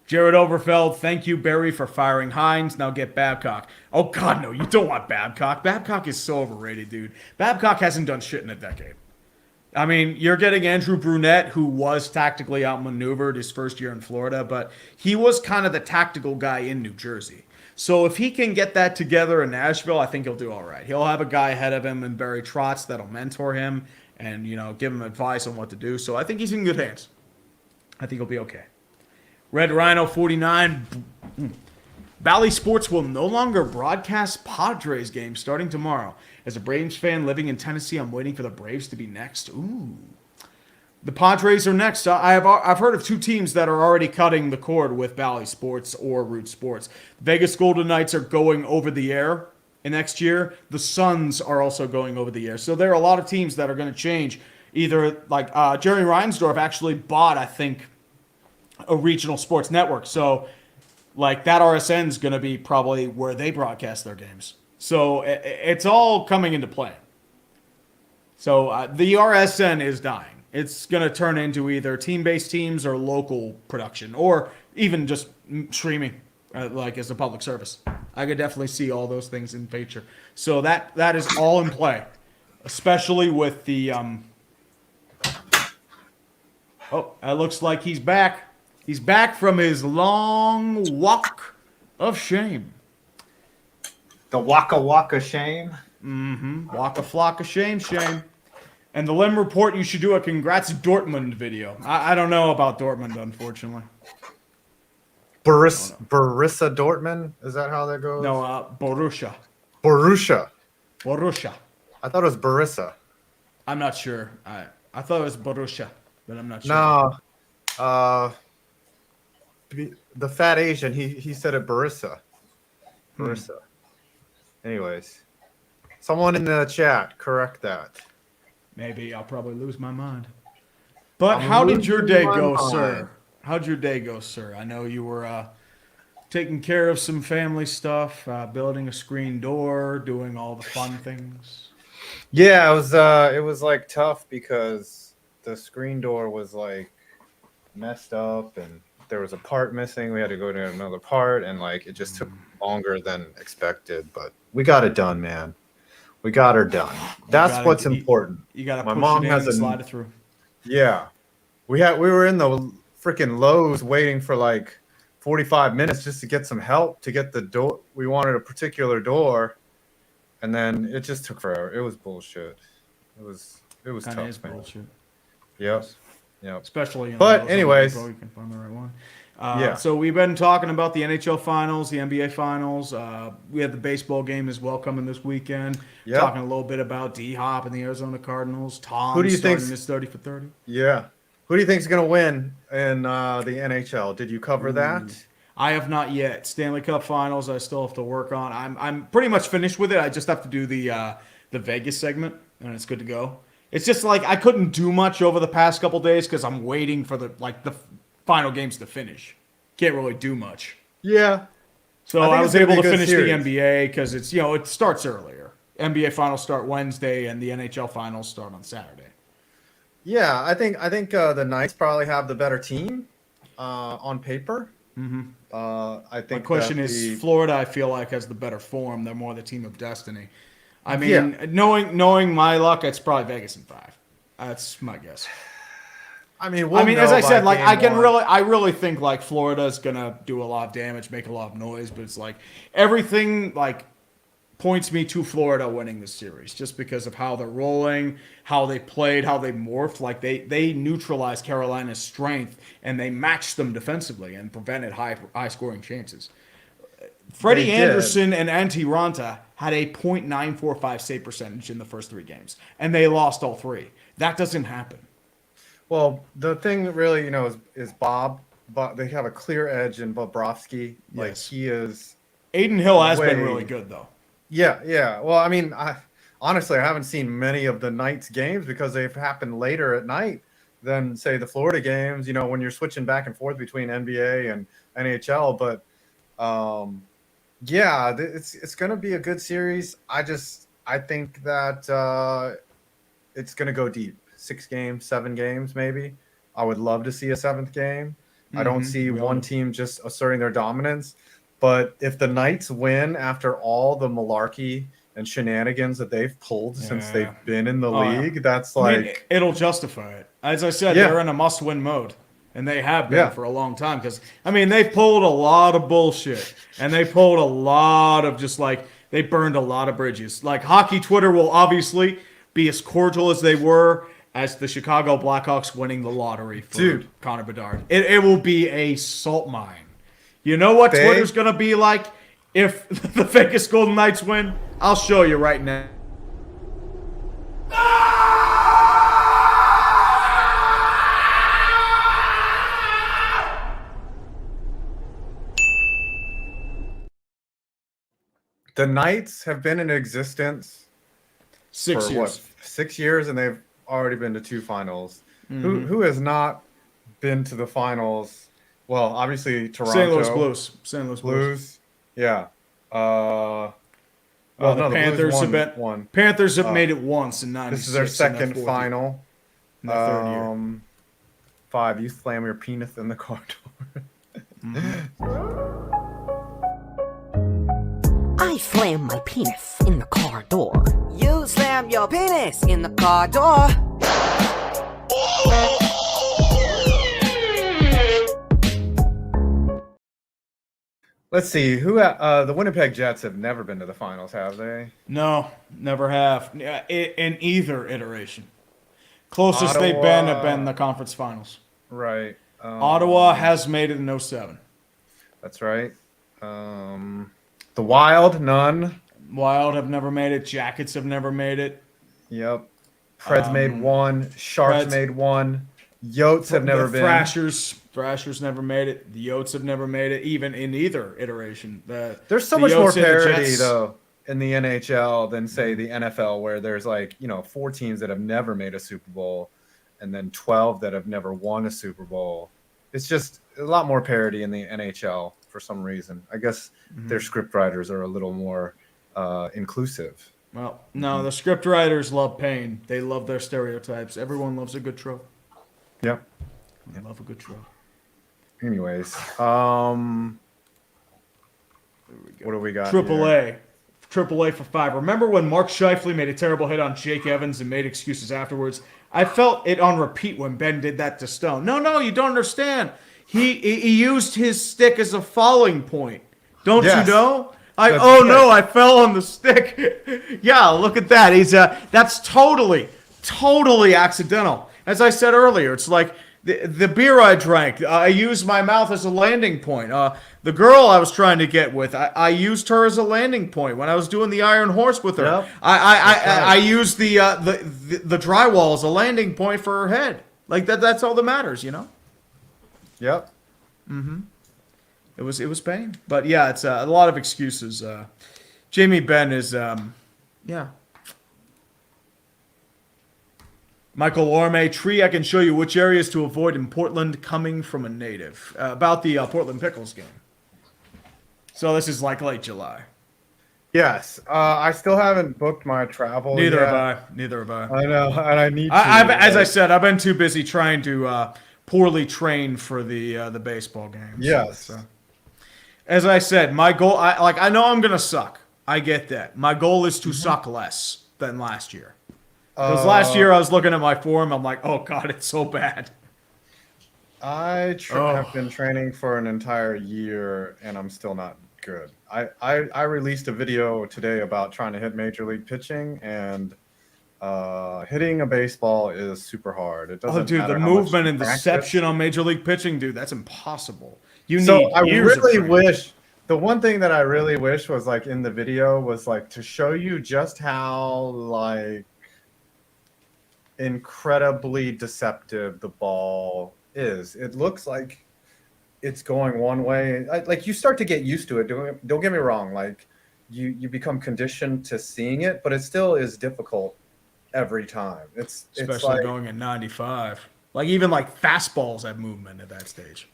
Jared Overfeld, thank you, Barry, for firing Hines. Now get Babcock. Oh, God, no, you don't want Babcock. Babcock is so overrated, dude. Babcock hasn't done shit in a decade. I mean, you're getting Andrew Brunette, who was tactically outmaneuvered his first year in Florida, but he was kind of the tactical guy in New Jersey. So if he can get that together in Nashville, I think he'll do all right. He'll have a guy ahead of him in Barry Trotz that'll mentor him and, give him advice on what to do. So I think he's in good hands. I think he'll be okay. Red Rhino 49. Bally Sports will no longer broadcast Padres games starting tomorrow. As a Braves fan living in Tennessee, I'm waiting for the Braves to be next. Ooh. The Padres are next. I've heard of two teams that are already cutting the cord with Bally Sports or Root Sports. Vegas Golden Knights are going over the air next year. The Suns are also going over the air. So there are a lot of teams that are going to change. Either like Jerry Reinsdorf actually bought, I think, a regional sports network. So like that RSN is going to be probably where they broadcast their games. So it's all coming into play. So the RSN is dying. It's going to turn into either team-based teams or local production, or even just streaming, like as a public service. I could definitely see all those things in future. So that is all in play, especially with the. Oh, it looks like he's back. He's back from his long walk of shame. The Waka Waka shame. Waka flocka shame. And the Lim Report, you should do a congrats Dortmund video. I don't know about Dortmund, unfortunately. Borussia Dortmund? Is that how that goes? No, Borussia. Borussia. I thought it was Borussia. I'm not sure. I thought it was Borussia, but I'm not sure. No. The fat Asian, he said it Borussia. Borussia. Anyways. Someone in the chat, correct that. Maybe I'll probably lose my mind. But how did your day go, sir? How'd your day go, sir? I know you were taking care of some family stuff, building a screen door, doing all the fun things. Yeah, it was like tough because the screen door was like messed up and there was a part missing. We had to go to another part and like it just took longer than expected, but we got it done, man. We got her done. That's what's important. You got to My push mom it in has and a slide it through. Yeah. We were in the freaking Lowe's waiting for like 45 minutes just to get some help to get the door. We wanted a particular door, and then it just took forever. It was bullshit. It was Kind tough, of is man. bullshit. Yep. Especially in But Lowe's, anyways. you can find the right one. Yeah. So we've been talking about the NHL Finals, the NBA Finals. We have the baseball game as well coming this weekend. Yep. Talking a little bit about D-Hop and the Arizona Cardinals. Tom Who do you starting think's- his 30 for 30. Yeah. Who do you think's gonna win in the NHL? Did you cover that? I have not yet. Stanley Cup Finals, I still have to work on. I'm pretty much finished with it. I just have to do the Vegas segment, and it's good to go. It's just like I couldn't do much over the past couple days because I'm waiting for the final games to finish. Can't really do much. Yeah. So I think I it's was gonna able be a to good finish series. the NBA because it's it starts earlier. NBA Finals start Wednesday, and the NHL Finals start on Saturday. Yeah, I think the Knights probably have the better team on paper. I think My question that is, Florida, I feel like, has the better form. They're more the team of destiny. I mean, knowing my luck, it's probably Vegas in 5. That's my guess. I mean, As I said, by like game one. I really think like Florida's gonna do a lot of damage, make a lot of noise, but it's like everything like points me to Florida winning this series just because of how they're rolling, how they played, how they morphed. Like they neutralized Carolina's strength and they matched them defensively and prevented high scoring chances. Freddie They did. Anderson and Antti Ranta had a .945 save percentage in the first 3 games, and they lost all 3. That doesn't happen. Well, the thing that really, is Bob. But they have a clear edge in Bobrovsky. Like Yes. he is. Aiden Hill has been Way- really good though. Yeah. Well, I mean, honestly, I haven't seen many of the Knights games because they've happened later at night than say the Florida games. When you're switching back and forth between NBA and NHL. But yeah, it's going to be a good series. I think that it's going to go deep. 6 games, 7 games, maybe. I would love to see a 7th game. I don't see we all one do. team just asserting their dominance. But if the Knights win after all the malarkey and shenanigans that they've pulled since they've been in the Oh, yeah. league, that's I mean, like, it'll justify it. As I said, Yeah. they're in a must-win mode, and they have been Yeah. for a long time. Because I mean, they've pulled a lot of bullshit, and they pulled a lot of just like they burned a lot of bridges. Like hockey Twitter will obviously be as cordial as they were as the Chicago Blackhawks winning the lottery for Dude. Connor Bedard. It will be a salt mine. You know what They- Twitter's gonna be like if the Vegas Golden Knights win? I'll show you right now. the Knights have been in existence 6 for years. 6 years, and they've already been to 2 finals. Who has not been to the finals? Well, obviously Toronto. St. Louis Blues. St. Louis Blues. Blues. Yeah. Well, The no, the Panthers Blues have been. won. Panthers have made it once in '96. This is their second final. In their third year. 5. You slam your penis in the car door. I slam my penis in the car door. You slam your penis in the car door. Let's see. The Winnipeg Jets have never been to the finals, have they? No, never have. In either iteration. Closest they've been have been the conference finals. Right. Ottawa has made it in 07. That's right. The Wild, none. Wild have never made it. Jackets have never made it. Yep. Preds made one. Sharks Preds- made one. Yotes have never the been. Thrashers never made it. The Yotes have never made it, even in either iteration. There's so the much more Yotes and the parity, Jets- though, in the NHL than, say, the NFL, where there's, 4 teams that have never made a Super Bowl and then 12 that have never won a Super Bowl. It's just a lot more parity in the NHL for some reason. I guess their script writers are a little more inclusive. Well, no, the script writers love pain. They love their stereotypes. Everyone loves a good trope. Yep. They love a good trope. Anyways, what do we got? Triple A for 5. Remember when Mark Scheifele made a terrible hit on Jake Evans and made excuses afterwards? I felt it on repeat when Ben did that to Stone. No, you don't understand. He used his stick as a fouling point. Don't Yes. you know? That's No, right. I fell on the stick. Yeah, look at that. That's totally accidental. As I said earlier, it's like the beer I drank, I used my mouth as a landing point. The girl I was trying to get with, I used her as a landing point when I was doing the Iron Horse with her. Yep. I used the drywall as a landing point for her head. Like that's all that matters, you know. Yep. It was pain, but yeah, it's a lot of excuses. Jamie Benn is yeah. Michael Orme, Tree, I can show you which areas to avoid in Portland coming from a native. About the Portland Pickles game. So this is like late July. Yes. I still haven't booked my travel. Neither yet. have I. I know, and I need to. As I said, I've been too busy trying to poorly train for the baseball game. Yes. So, as I said, my goal, I know I'm gonna suck. I get that. My goal is to suck less than last year. Because last year I was looking at my form, I'm like, oh god, it's so bad. I have been training for an entire year, and I'm still not good. I released a video today about trying to hit major league pitching, and hitting a baseball is super hard. It doesn't. Oh, dude, matter the how much movement you and practice. deception on major league pitching, dude, that's impossible. You So need I years of really training. wish the one thing that I really wish was like in the video was like to show you just how like incredibly deceptive the ball is. It looks like it's going one way. Like you start to get used to it. Don't get me wrong. Like you become conditioned to seeing it, but it still is difficult every time. It's Especially like, going at 95. Like even like fastballs have movement at that stage.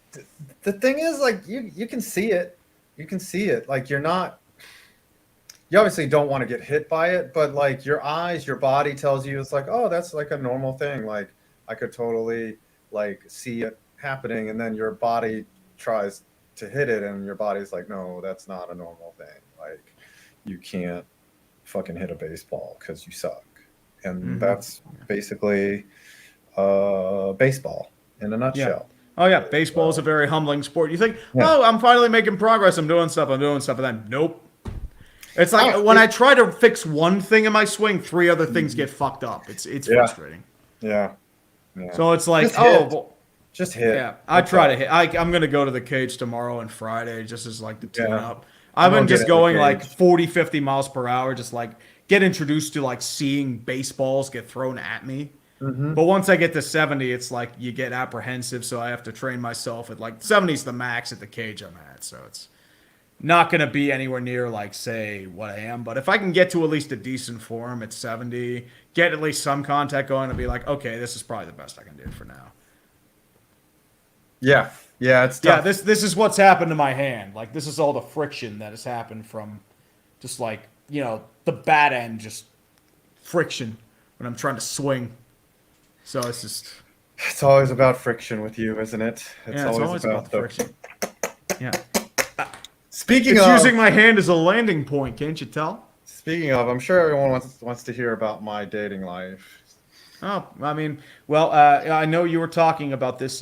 the thing is like you can see it. You can see it. Like you obviously don't want to get hit by it, but like your eyes, your body tells you it's like, oh, that's like a normal thing. Like I could totally like see it happening, and then your body tries to hit it, and your body's like, no, that's not a normal thing. Like, you can't fucking hit a baseball because you suck. And that's basically baseball in a Yeah. nutshell. Oh yeah, baseball is a very humbling sport. You think, Yeah. oh, I'm finally making progress. I'm doing stuff. And then nope. It's like Oh, when I try to fix one thing in my swing, 3 other things get fucked up. It's Yeah. frustrating. Yeah. So it's like, Just hit. well, Just hit. yeah, I That's try all. to hit. I'm gonna go to the cage tomorrow and Friday just as like the tune Yeah. up. I've I'm been gonna just get in the going like cage. 40, 50 miles per hour, just like get introduced to like seeing baseballs get thrown at me. Mm-hmm. But once I get to 70, it's like you get apprehensive, so I have to train myself at like 70 is the max at the cage I'm at. So it's not going to be anywhere near like say what I am, but if I can get to at least a decent form at 70, get at least some contact going and be like, okay, this is probably the best I can do for now. Yeah. Yeah. It's Yeah, tough. this is what's happened to my hand. Like this is all the friction that has happened from just like, the bat end just friction when I'm trying to swing. So it's just It's always about friction with you, isn't it? it's always about the friction. Yeah. Speaking It's of, using my hand as a landing point, can't you tell? I'm sure everyone wants to hear about my dating life. Oh, I mean, well, I know you were talking about this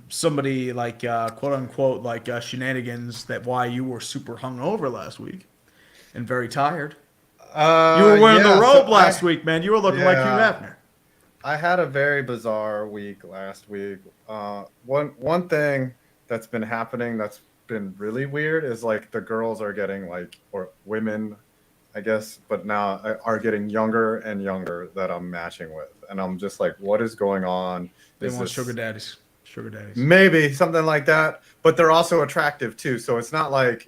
somebody like quote unquote like shenanigans that why you were super hungover last week and very tired. You were wearing the robe last week, man. You were looking like Hugh Hefner. I had a very bizarre week last week. One thing that's been happening that's been really weird is like the girls are getting like, or women, I guess, but now are getting younger and younger that I'm matching with, and I'm just like, what is going on? They Is want this- sugar daddies. Sugar daddies. Maybe something like that, but they're also attractive too. So it's not like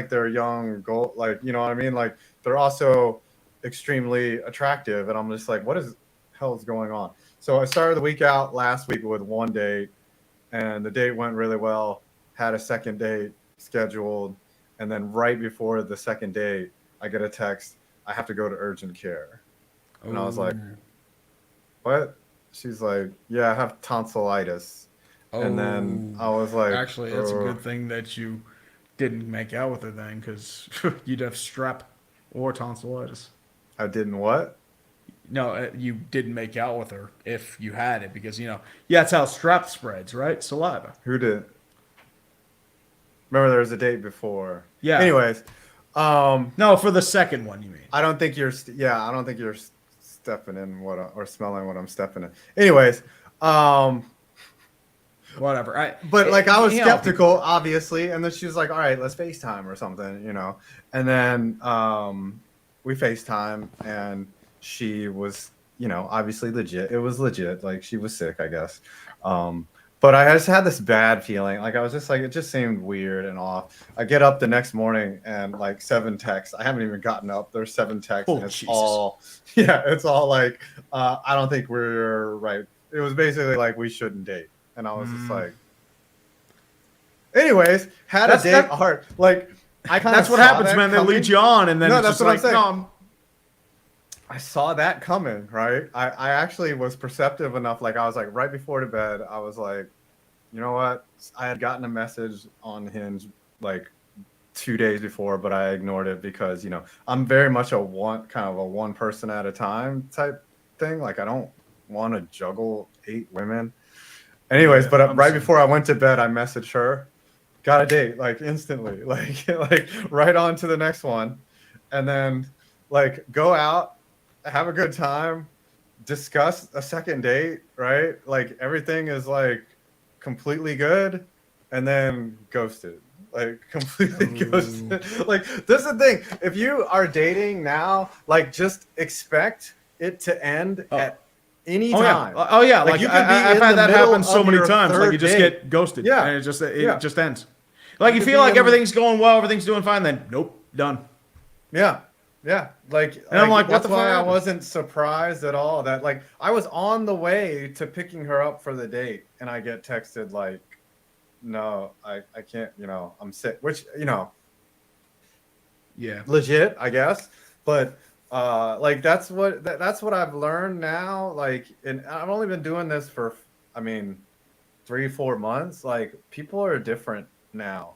they're young, like, you know what I mean? Like they're also extremely attractive, and I'm just like, what is hell is going on? So I started the week out last week with one date, and the date went really well. Had a second date scheduled, and then right before the second date, I get a text, I have to go to urgent care, and I was like, what? She's like, yeah, I have tonsillitis. And then I was like, Actually, that's a good thing that you didn't make out with her then, because you'd have strep or tonsillitis. I didn't what? No, you didn't make out with her if you had it, because that's how strep spreads, right? Saliva. Who did? Remember, there was a date before. Yeah. Anyways, No, for the second one, you mean? I don't think you're. I don't think you're stepping in or smelling what I'm stepping in. Anyways, Whatever. but like I was you know, skeptical, obviously, and then she was like, "All right, let's FaceTime or something," And then we FaceTime, and she was, obviously legit. It was legit. Like she was sick, I guess. But I just had this bad feeling. Like I was just like, it just seemed weird and off. I get up the next morning and like 7 texts. I haven't even gotten up. There's 7 texts, and it's Jesus. all, it's all like, I don't think we're right. It was basically like we shouldn't date, and I was just like, anyways, had a date hard. Like I kind of That's what happens, man. They lead you on, and then No, it's that's just what I'm like, saying. no, I saw that coming, right? I actually was perceptive enough. Like I was like, right before to bed, I was like, you know what? I had gotten a message on Hinge like 2 days before, but I ignored it because, I'm very much a one person at a time type thing. Like I don't want to juggle 8 women. Anyways, but right before I went to bed, I messaged her, got a date, like instantly, like right on to the next one. And then like go out, have a good time, discuss a second date, right? Like everything is like completely good, and then ghosted. Like completely ghosted. Like this is the thing. If you are dating now, like just expect it to end at any time. Oh yeah, like you could I've be had in that the middle happen so of many your times. Like third you just date. get ghosted, Yeah. and it Yeah. just ends. Like you could feel be like in- everything's going well, everything's doing fine, then nope, done. Yeah. Like, And I'm like, what that's the fuck why I happened? wasn't surprised at all that like I was on the way to picking her up for the date, and I get texted like, no, I can't, I'm sick, which, Yeah. legit, I guess. But Like that's what I've learned now. Like, and I've only been doing this for, I mean, 3-4 months. Like, people are different now.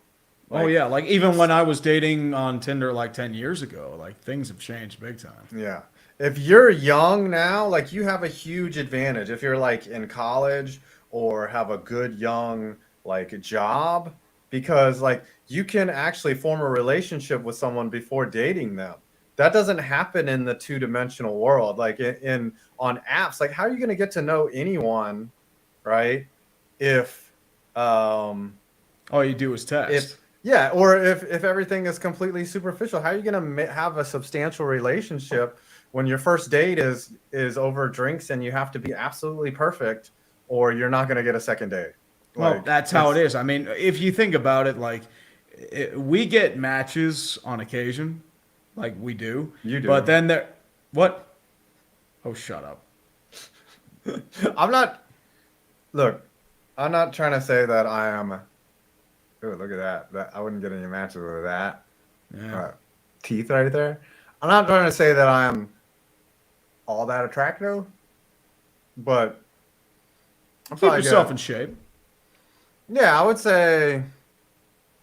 Oh Like, yeah, like even when I was dating on Tinder like 10 years ago, like things have changed big time. yeah. If you're young now, like you have a huge advantage. If you're like in college or have a good young like job, because like you can actually form a relationship with someone before dating them. That doesn't happen in the two-dimensional world. Like in on apps, like how are you going to get to know anyone, right? If All you do is text. if yeah, or if everything is completely superficial, how are you going to have a substantial relationship when your first date is over drinks and you have to be absolutely perfect, or you're not going to get a second date? Well, Like that's how it is. I mean, if you think about it, like we get matches on occasion, like we do. You do. But then there, what? Oh, shut up. I'm not. Look, I'm not trying to say that I am. Oh, look at that! That I wouldn't get any matches with that. Yeah. Teeth right there. I'm not trying to say that I am all that attractive, but I'll Keep probably yourself get, in shape. yeah, I would say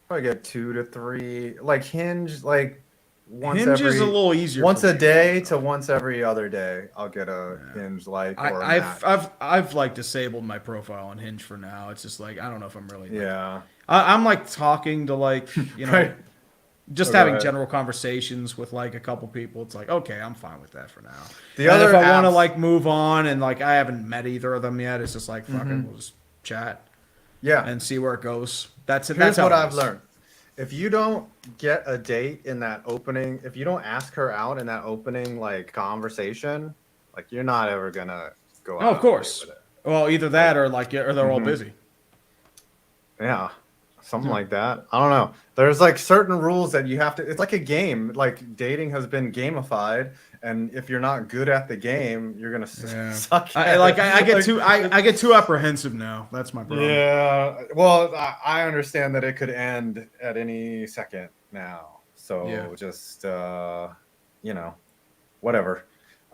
probably get 2 to 3. Like Hinge, like once Hinge every is a little easier. once for a me. day to once every other day. I'll get a Hinge like or a match. I've like disabled my profile on Hinge for now. It's just like I don't know if I'm really. Like, Yeah. I'm like talking to like Right. just Oh, go having ahead. general conversations with like a couple people. It's like okay, I'm fine with that for now. The And other if I want to apps- like move on and like I haven't met either of them yet, it's just like fucking we'll just chat Yeah. and see where it goes. That's it. Here's That's how what it I've is. learned. If you don't get a date in that opening, if you don't ask her out in that opening like conversation, like you're not ever gonna go out. Oh, on of a course. date with it. Well, either that or like or they're all Mhm. busy. Yeah. Something like that. I don't know. There's like certain rules that you have to. It's like a game. Like dating has been gamified, and if you're not good at the game, you're gonna Yeah. suck. I, At like it. I get Like, too I get too apprehensive now. That's my problem. Yeah. Well, I understand that it could end at any second now. So Yeah. just whatever.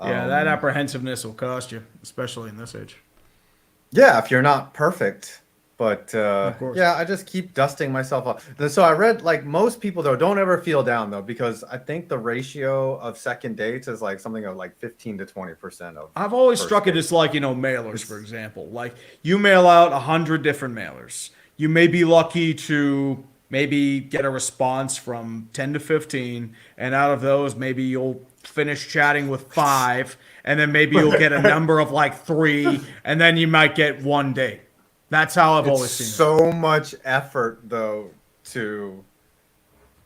Yeah, that apprehensiveness will cost you, especially in this age. Yeah, if you're not perfect. But Of course. yeah, I just keep dusting myself off. So I read like most people though don't ever feel down though, because I think the ratio of second dates is like something of like 15 to 20% of. I've always first struck it dates. as like, mailers, for example. Like you mail out 100 different mailers. You may be lucky to maybe get a response from 10 to 15, and out of those, maybe you'll finish chatting with 5, and then maybe you'll get a number of like 3, and then you might get 1 date. That's how I've always It's seen it. so much effort though to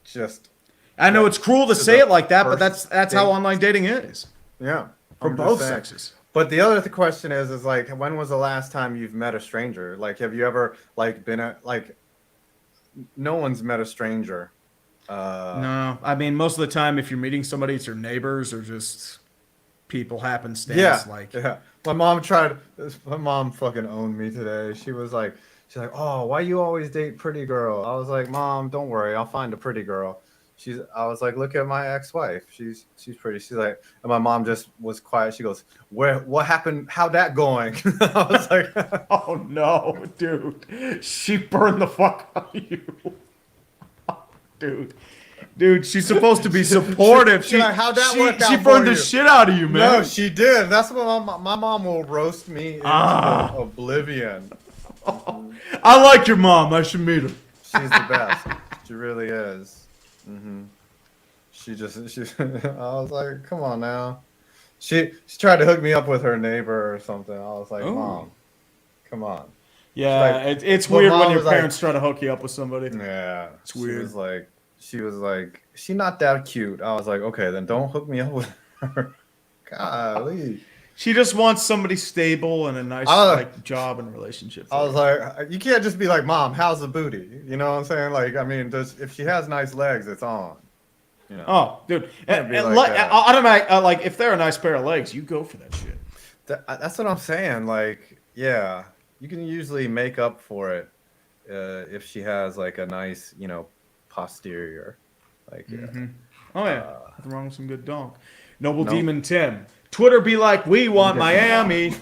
just I know it's cruel to to say the it like that, but first that's how date. online dating is Yeah, for I'm just both saying. sexes. But the other question is like, when was the last time you've met a stranger? Like, have you ever like been at like? No one's met a stranger. No, I mean most of the time, if you're meeting somebody, it's your neighbors or just people happenstance. Yeah, Like, yeah. My mom tried. My mom fucking owned me today. She's like, oh, why you always date pretty girl? I was like, Mom, don't worry, I'll find a pretty girl. I was like, look at my ex-wife. She's pretty. She's like, and my mom just was quiet. She goes, what happened? How'd that going? I was like, oh no, dude, she burned the fuck out of you, dude. Dude, she's supposed to be supportive. She's like, how'd that work out She for burned the you? shit out of you, man. no, she did. That's what my mom will roast me into oblivion. I like your mom. I should meet her. She's the best. She really is. She I was like, come on now. She tried to hook me up with her neighbor or something. I was like, Oh. Mom, come on. Yeah, Like, it's but weird mom when your was like- parents try to hook you up with somebody. Yeah, weird. She was like, she's not that cute. I was like, okay, then don't hook me up with her. Golly. She just wants somebody stable and a nice like job and relationship. I was like, you can't just be like, Mom, how's the booty? You know what I'm saying? Like, I mean, if she has nice legs, it's on. You know? Oh, dude, Can't be and like that. automatic, like if they're a nice pair of legs, you go for that shit. That's what I'm saying. Like, yeah, you can usually make up for it if she has like a nice, posterior. Like, Oh yeah, nothing wrong with some good donk. Noble Demon Tim. Twitter be like, we want Miami.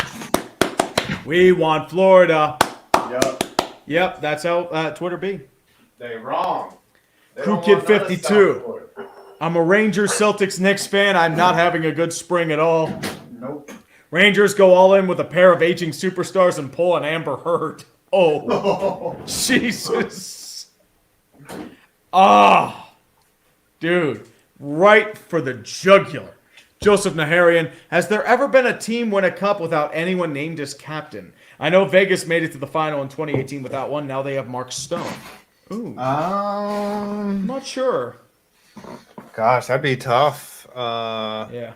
We want Florida. Yep. Yep, that's how Twitter be. They wrong. They Crew don't Kid want none of 52. South Florida. I'm a Rangers, Celtics, Knicks fan. I'm not having a good spring at all. Nope. Rangers go all in with a pair of aging superstars and pull an Amber Heard. Oh, Jesus. Dude, right for the jugular. Joseph Naharian, has there ever been a team win a cup without anyone named as captain? I know Vegas made it to the final in 2018 without one. Now they have Mark Stone. Ooh. I'm not sure. Gosh, that'd be tough. Yeah.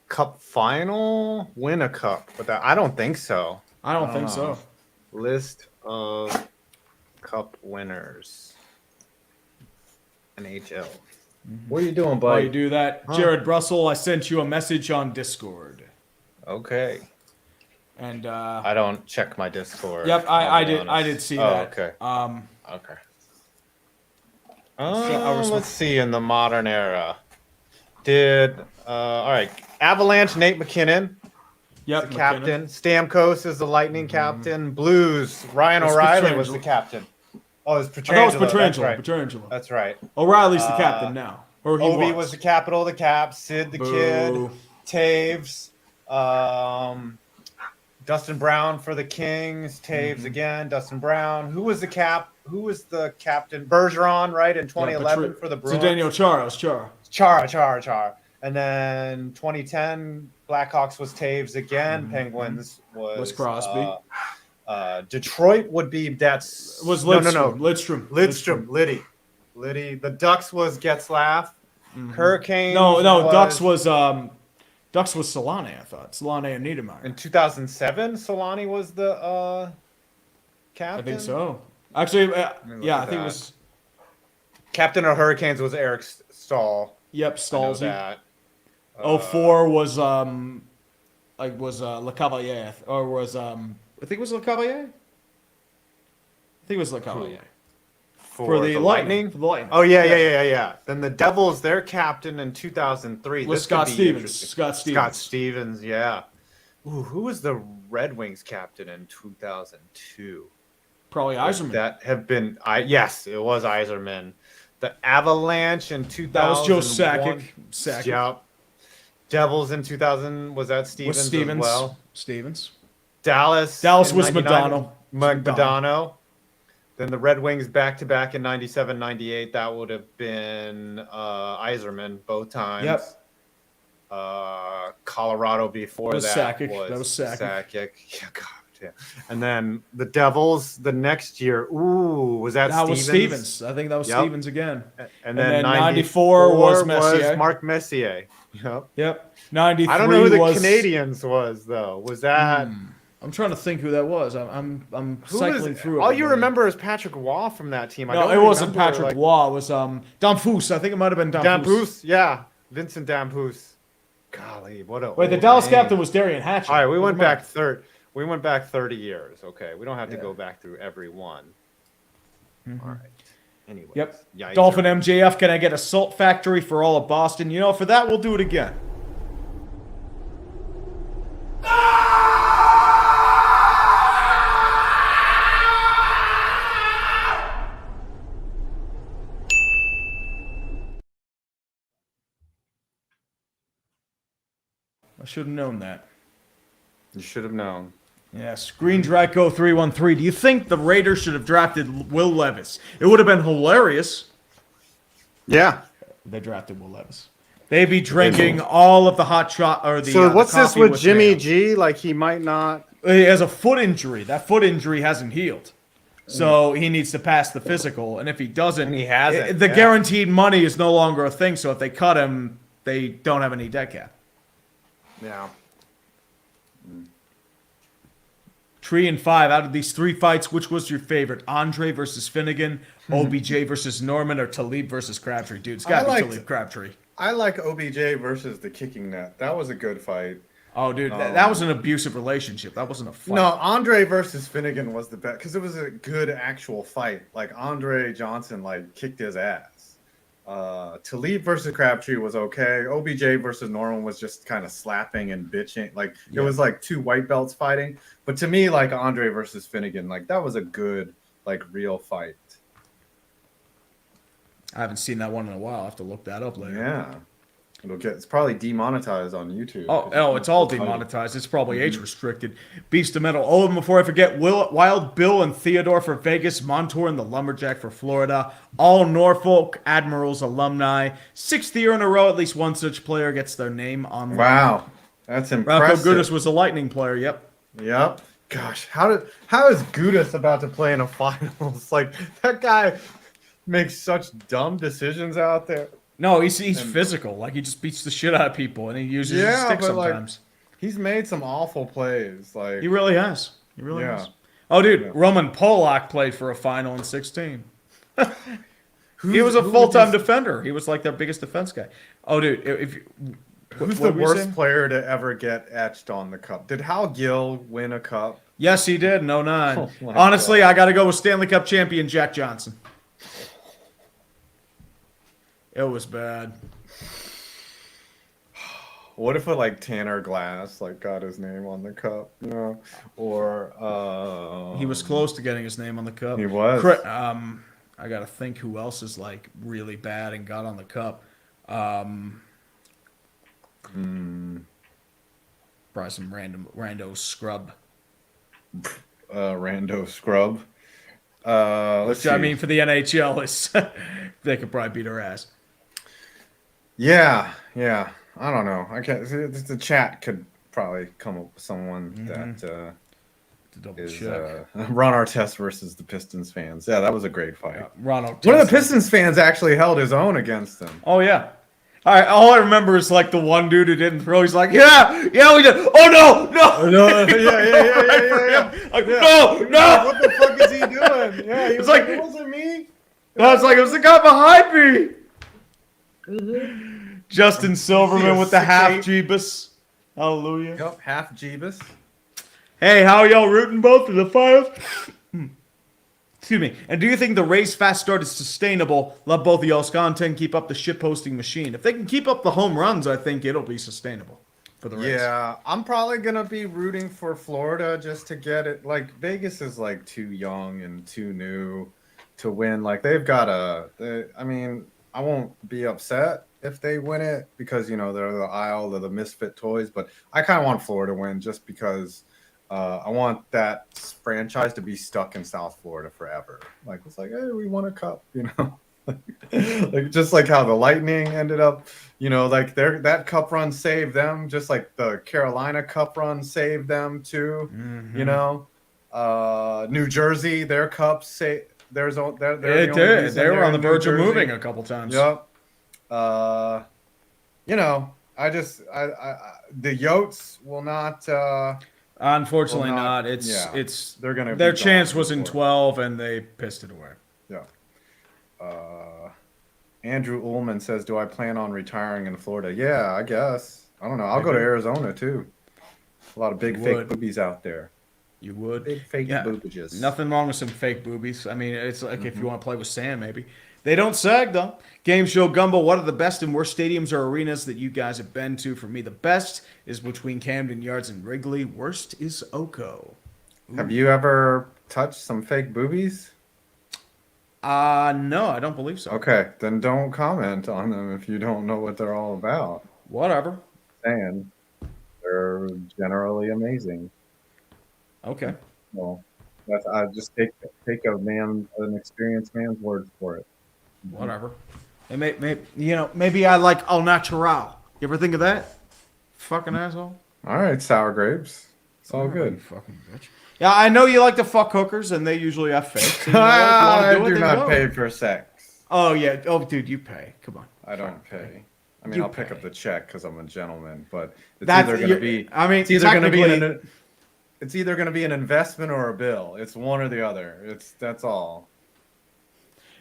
Cup final, win a cup, but I don't think so. I don't think so. List of cup winners. NHL. What are you doing, While buddy? you do that, Jared Russell, I sent you a message on Discord. Okay. And I don't check my Discord. yep, I'll I be did. honest. I did see Oh, that. okay. Okay. Let's see in the modern era. All right, Avalanche, Nate McKinnon, Yep, the captain. Stamkos is the Lightning captain. Blues, Ryan It's O'Reilly was Pietrangelo. the captain. Oh, it's I thought it was Pietrangelo. That's Pietrangelo. right. Pietrangelo. That's right. O'Reilly's the captain now. Or he Ovi was. was the capital of the Caps. Sid the Boo. Kid. Taves. Dustin Brown for the Kings. Taves again. Dustin Brown. Who was the captain? Bergeron, right, in 2011 for the Bruins. Zdeno Chara. Chara. And then 2010, Blackhawks was Taves again. Penguins Was Crosby. Detroit would be Was Lidstrom. Lidstrom. Liddy. The Ducks was Getzlaff. Hurricanes. No. Ducks was Solane, I thought. Solane and Niedermeyer. In 2007, Solani was the captain. I think so. Actually, yeah, I think it that. was. Captain of Hurricanes was Eric Stahl. Yep, I know Stalzy. that. 04 was Le Cavalier, or was I think it was Le Cavalier. I think it was Le Cavalier. For the Lightning. For the Lightning. Oh yeah. Then the Devils, their captain in 2003 Was this Scott could be Stevens. interesting. Scott Stevens. Scott Stevens, yeah. Ooh, who was the Red Wings captain in 2002? Probably Yzerman. That have been yes, it was Yzerman. The Avalanche in 2000. That was Joe Sakic. Yep. Devils in 2000 was that Stevens, Was Stevens. as well? Stevens. Dallas was in 99, Modano. Modano. Then the Red Wings back-to-back in 97, 98. That would have been Yzerman both times. Yep. Colorado before Was that Sakic. was That was Sakic. Yeah, God, yeah. And then the Devils the next year. Ooh, was that That Stevens? was Stevens. I think that was Yep. Stevens again. And then then 94 was Messier. Mark Messier. Yep. 93 I don't know who the was, Canadians was though. Was that I'm trying to think who that was. I'm who cycling was, through. all you everybody. remember is Patrick Waugh from that team. I No, don't it wasn't remember, Patrick like, Waugh. It was Damphus. I think it might have been Damphus. Damphus, yeah, Vincent Damphus. Golly, what a Wait, the old Dallas name. captain was Darian Hatcher. All right, we Never went mind. back third. We went back 30 years. Okay, we don't have to Yeah. go back through every one. All right. Anyways, Yep. yeah, Dolphin MJF, can I get a Salt Factory for all of Boston? You know, for that, we'll do it again. I should have known that. You should have known. Yes, Green Draco 313. Do you think the Raiders should have drafted Will Levis? It would have been hilarious. Yeah. They drafted Will Levis. They'd be drinking all of the hot shot or the. So what's the this coffee with Jimmy mayo. G? Like he might not. He has a foot injury. That foot injury hasn't healed. So he needs to pass the physical, and if he doesn't, And he hasn't, the yeah. guaranteed money is no longer a thing. So if they cut him, they don't have any dead cap. Yeah. 3 and 5 out of these 3 fights. Which was your favorite? Andre versus Finnegan, OBJ versus Norman, or Talib versus Crabtree? Dude, it's got to be liked- Talib Crabtree. I like OBJ versus the kicking net. That was a good fight. Oh, dude, that was an abusive relationship. That wasn't a fight. No, Andre versus Finnegan was the best because it was a good actual fight. Like Andre Johnson, like kicked his ass. Talib versus Crabtree was okay. OBJ versus Norman was just kind of slapping and bitching. Like it was like two white belts fighting. But to me, like Andre versus Finnegan, like that was a good, like real fight. I haven't seen that one in a while. I'll have to look that up later. Yeah. It's probably demonetized on YouTube. Oh, it's all demonetized. It's probably age restricted. Beast of Metal. Oh, and before I forget, Wild Bill and Theodore for Vegas, Montour and the Lumberjack for Florida. All Norfolk Admirals alumni. 6th year in a row, at least one such player gets their name on. Wow, that's impressive. Rocco Gudis was a Lightning player. Yep. Gosh, how is Gudis about to play in a finals? Like that guy makes such dumb decisions out there. No, he's physical. Like he just beats the shit out of people, and he uses his stick sometimes. Like, he's made some awful plays. Like he really has. He really has. Oh, dude, Roman Polak played for a final in 16. He was a full-time defender. He was like their biggest defense guy. Oh, dude, who's the worst player to ever get etched on the cup? Did Hal Gill win a cup? Yes, he did. No, 9. Oh, honestly, God. I got to go with Stanley Cup champion Jack Johnson. It was bad. What if like Tanner Glass like got his name on the cup, you know? Or he was close to getting his name on the cup. He was. I gotta think who else is like really bad and got on the cup. Probably some rando scrub. Rando scrub. Which I mean for the NHL is they could probably beat her ass. Yeah. I don't know. I can't. The chat could probably come up with someone that is Ron Artest versus the Pistons fans. Yeah, that was a great fight. Ron Artest. One of the Pistons fans actually held his own against him. Oh yeah. All I remember is like the one dude who didn't throw. He's like, yeah, we did. Oh no. Yeah. Like, no. What the fuck is he doing? Yeah, he was like, it wasn't me. I was like, it was the guy behind me. Justin Silverman with the half Jeebus. Hallelujah. Yep, half Jeebus. Hey, how are y'all rooting both in the finals? Excuse me. And do you think the race fast start is sustainable? Love both of y'all's content. Keep up the shitposting machine. If they can keep up the home runs, I think it'll be sustainable for the race. Yeah, I'm probably going to be rooting for Florida just to get it. Like, Vegas is, like, too young and too new to win. Like, they've got I mean, I won't be upset if they win it because, you know, they're the Isle of the misfit toys. But I kind of want Florida to win just because I want that franchise to be stuck in South Florida forever. Like, it's like, hey, we won a cup, you know? Like just like how the Lightning ended up, you know, like that cup run saved them, just like the Carolina Cup run saved them too. You know, New Jersey, their cup saved. They were on the verge of moving a couple times. Yep. You know, I the Yotes will not. Unfortunately, not. They're gonna. Their chance was in 12, and they pissed it away. Yeah. Andrew Ullman says, "Do I plan on retiring in Florida?" Yeah, I guess. I don't know. I'll go to Arizona too. A lot of big fake boobies out there. You would. Big fake boobies. Nothing wrong with some fake boobies. I mean, it's like if you want to play with sand, maybe. They don't sag, though. Game Show Gumbo, what are the best and worst stadiums or arenas that you guys have been to? For me, the best is between Camden Yards and Wrigley. Worst is Oco. Ooh. Have you ever touched some fake boobies? No, I don't believe so. Okay, then don't comment on them if you don't know what they're all about. Whatever. And they're generally amazing. Okay. Well, I just take an experienced man's word for it. Whatever. Maybe I like au natural. You ever think of that? Fucking asshole. All right, sour grapes. It's all good. You fucking bitch. Yeah, I know you like to fuck hookers, and they usually have fake. So I do not pay for sex. Oh yeah. Oh, dude, you pay. Come on. I don't pay. I mean, I'll pick up the check because I'm a gentleman, but it's either going to be. I mean, it's either going to be it's either going to be an investment or a bill. It's one or the other. That's all.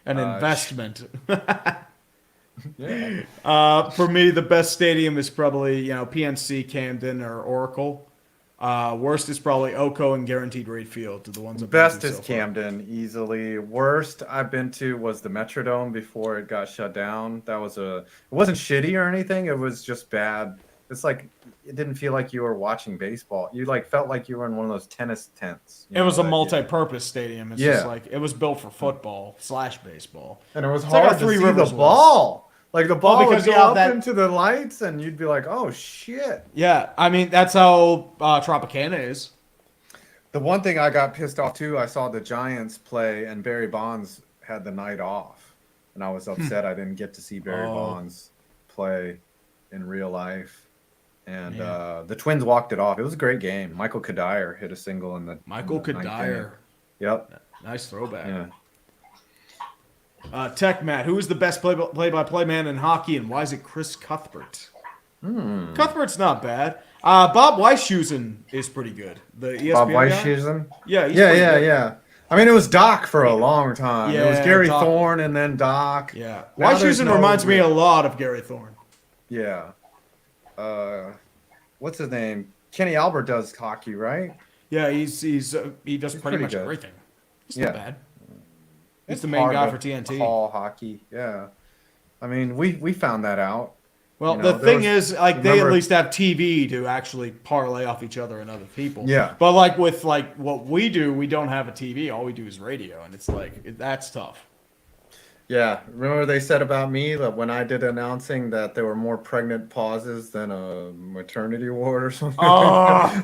An investment. Yeah. For me, the best stadium is probably PNC, Camden, or Oracle. Worst is probably Oko and Guaranteed Rate Field to the ones I've Best been to is so far. Camden, easily. Worst I've been to was the Metrodome before it got shut down. It wasn't shitty or anything. It was just bad. It's like it didn't feel like you were watching baseball. You like felt like you were in one of those tennis tents. It was a multi-purpose stadium. It's just like it was built for football / baseball. And it was It's like hard our to Three see Rivers the was. ball. Like the ball because would you go have up that- into the lights, and you'd be like, "Oh shit!" Yeah, I mean that's how Tropicana is. The one thing I got pissed off too, I saw the Giants play, and Barry Bonds had the night off, and I was upset I didn't get to see Barry Bonds play in real life. And the Twins walked it off. It was a great game. Michael Kadire hit a single in the Michael in the ninth Kadire. inning. Yep. Nice throwback. Yeah. Tech Matt, who is the best play-by-play man in hockey, and why is it Chris Cuthbert? Cuthbert's not bad. Bob Weisshusen is pretty good. The ESPN Bob guy? Weisshusen? Yeah, he's pretty good. Yeah. I mean, it was Doc for a long time. It was Yeah, Gary Doc. Thorne and then Doc. Yeah, Now there's Weisshusen no- reminds me a lot of Gary Thorne. Yeah. What's his name? Kenny Albert does hockey, right? Yeah, he does pretty pretty much good. everything. He's Yeah. not bad. He's It's the main hard guy to for TNT. Call hockey, yeah. I mean, we found that out. Well, You know, the there thing was- is, like, they at remember- least have TV to actually parlay off each other and other people. Yeah. But like with like what we do, we don't have a TV. All we do is radio, and it's like that's tough. Yeah, remember they said about me that when I did announcing that there were more pregnant pauses than a maternity ward or something. Oh,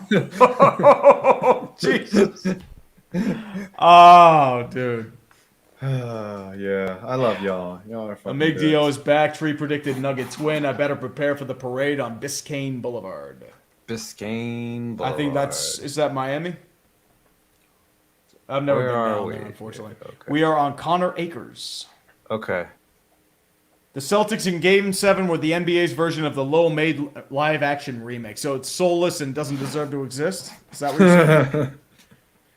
Jesus. Oh, dude. Yeah, I love y'all. Y'all are A fucking Big good. Dio is back. Tree predicted Nuggets win. I better prepare for the parade on Biscayne Boulevard. Biscayne. I think is that Miami? I've never Where been are down we? there, unfortunately. Okay. We are on Connor Acres. Okay. The Celtics in Game 7 were the NBA's version of the low-made live-action remake. So it's soulless and doesn't deserve to exist? Is that what you're saying?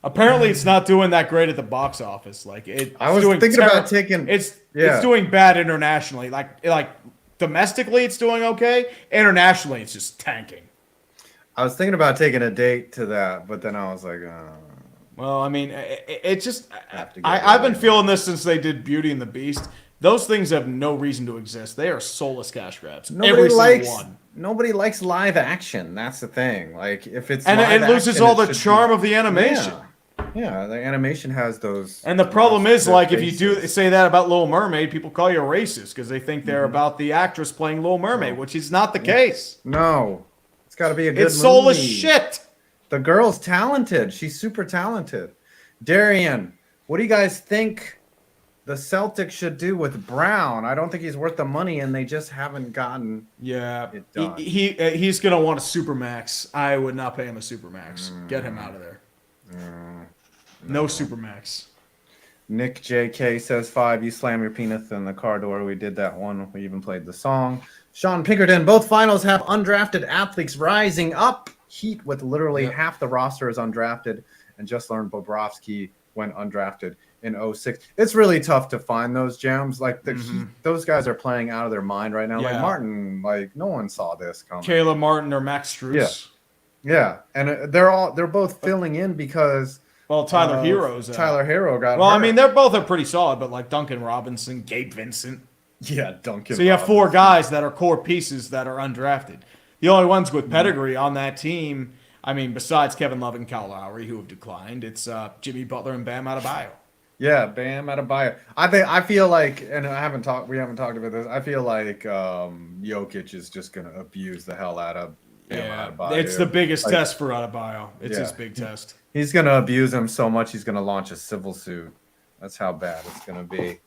Apparently, it's not doing that great at the box office. Like I was thinking about taking- It's Yeah. doing bad internationally. Like domestically, it's doing okay. Internationally, it's just tanking. I was thinking about taking a date to that, but then I was like, Well, I mean, it just Have to get I've been rid of it. feeling this since they did Beauty and the Beast. Those things have no reason to exist. They are soulless cash grabs. Every single one. Nobody likes live action. That's the thing. Like if it's And live it loses action, all it the should charm be- of the animation. Yeah, the animation has those. And the problem is, their like, if you do faces. say that about Little Mermaid, people call you a racist because they think Mm-hmm. they're about the actress playing Little Mermaid, which is not the case. No, it's got to be a good. It's soulless movie. shit. The girl's talented. She's super talented. Darian, what do you guys think the Celtics should do with Brown? I don't think he's worth the money, and they just haven't gotten. Yeah, It done. he's gonna want a supermax. I would not pay him a supermax. Get him out of there. No supermax. Nick JK says 5. You slam your penis in the car door. We did that one. We even played the song. Sean Pinkerton. Both finals have undrafted athletes rising up. Heat with literally half the roster is undrafted, and just learned Bobrovsky went undrafted in 06. It's really tough to find those gems. Like the Heat, those guys are playing out of their mind right now. Like Yeah. Martin, like no one saw this coming. Kayla Martin or Max Strus. Yeah, and they're both filling in because Well, Tyler Hero's Tyler Hero got. Well, I hurt. mean, they're both are pretty solid, but like Duncan Robinson, Gabe Vincent. yeah, Duncan. So you have 4 Robinson. guys that are core pieces that are undrafted. The only ones with pedigree on that team, I mean, besides Kevin Love and Kyle Lowry, who have declined, it's Jimmy Butler and Bam Adebayo. Yeah, Bam Adebayo. I feel like, and we haven't talked about this. I feel like Jokic is just gonna abuse the hell out of Bam Adebayo. It's the biggest Like, test for Adebayo. It's Yeah. his big test. He's gonna abuse him so much he's gonna launch a civil suit. That's how bad it's gonna be.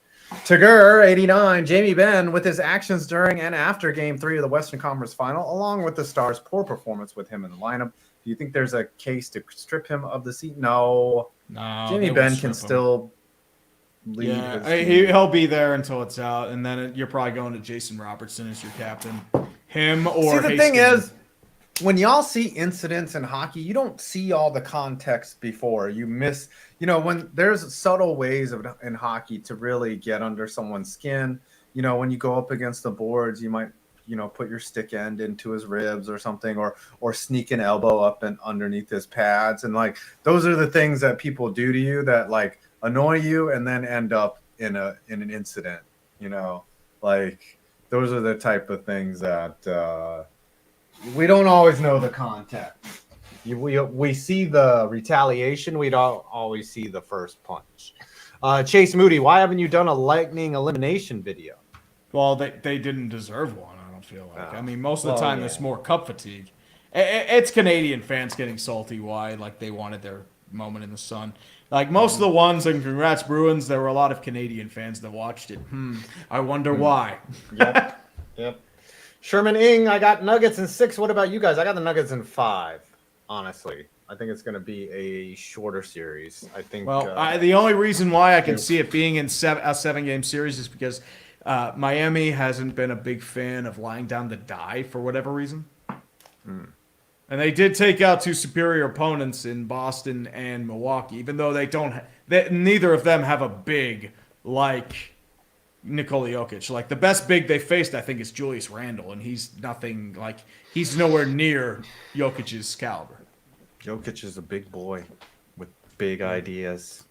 Tagur 89, Jamie Benn with his actions during and after Game 3 of the Western Conference Final, along with the Stars' poor performance with him in the lineup. Do you think there's a case to strip him of the seat? No. No, Jimmy they Ben won't can strip him. still lead Yeah, his team. he'll be there until it's out, and then you're probably going to Jason Robertson as your captain. Him or See, the thing Hastings. is, when y'all see incidents in hockey, you don't see all the context before. You miss, when there's subtle ways in hockey to really get under someone's skin. When you go up against the boards, you might put your stick end into his ribs or something, or sneak an elbow up and underneath his pads, and like those are the things that people do to you that like annoy you and then end up in an incident. Like those are the type of things that we don't always know the context. We see the retaliation. We don't always see the first punch. Chase Moody, why haven't you done a lightning elimination video? Well, they didn't deserve one, I don't feel like. Oh. I mean, most of the Well, time yeah. it's more cup fatigue. It's Canadian fans getting salty why, like, they wanted their moment in the sun. Like, most of the ones, and congrats Bruins, there were a lot of Canadian fans that watched it. I wonder why. Yep. Sherman Ing, I got Nuggets in 6. What about you guys? I got the Nuggets in 5, honestly. I think it's going to be a shorter series. I think. Well, the only reason why I can see it being in a 7-game series is because Miami hasn't been a big fan of lying down to die for whatever reason. And they did take out 2 superior opponents in Boston and Milwaukee, even though neither of them have a big like Nikola Jokic. Like, the best big they faced, I think, is Julius Randle, and he's nowhere near Jokic's caliber. Jokic is a big boy with big ideas.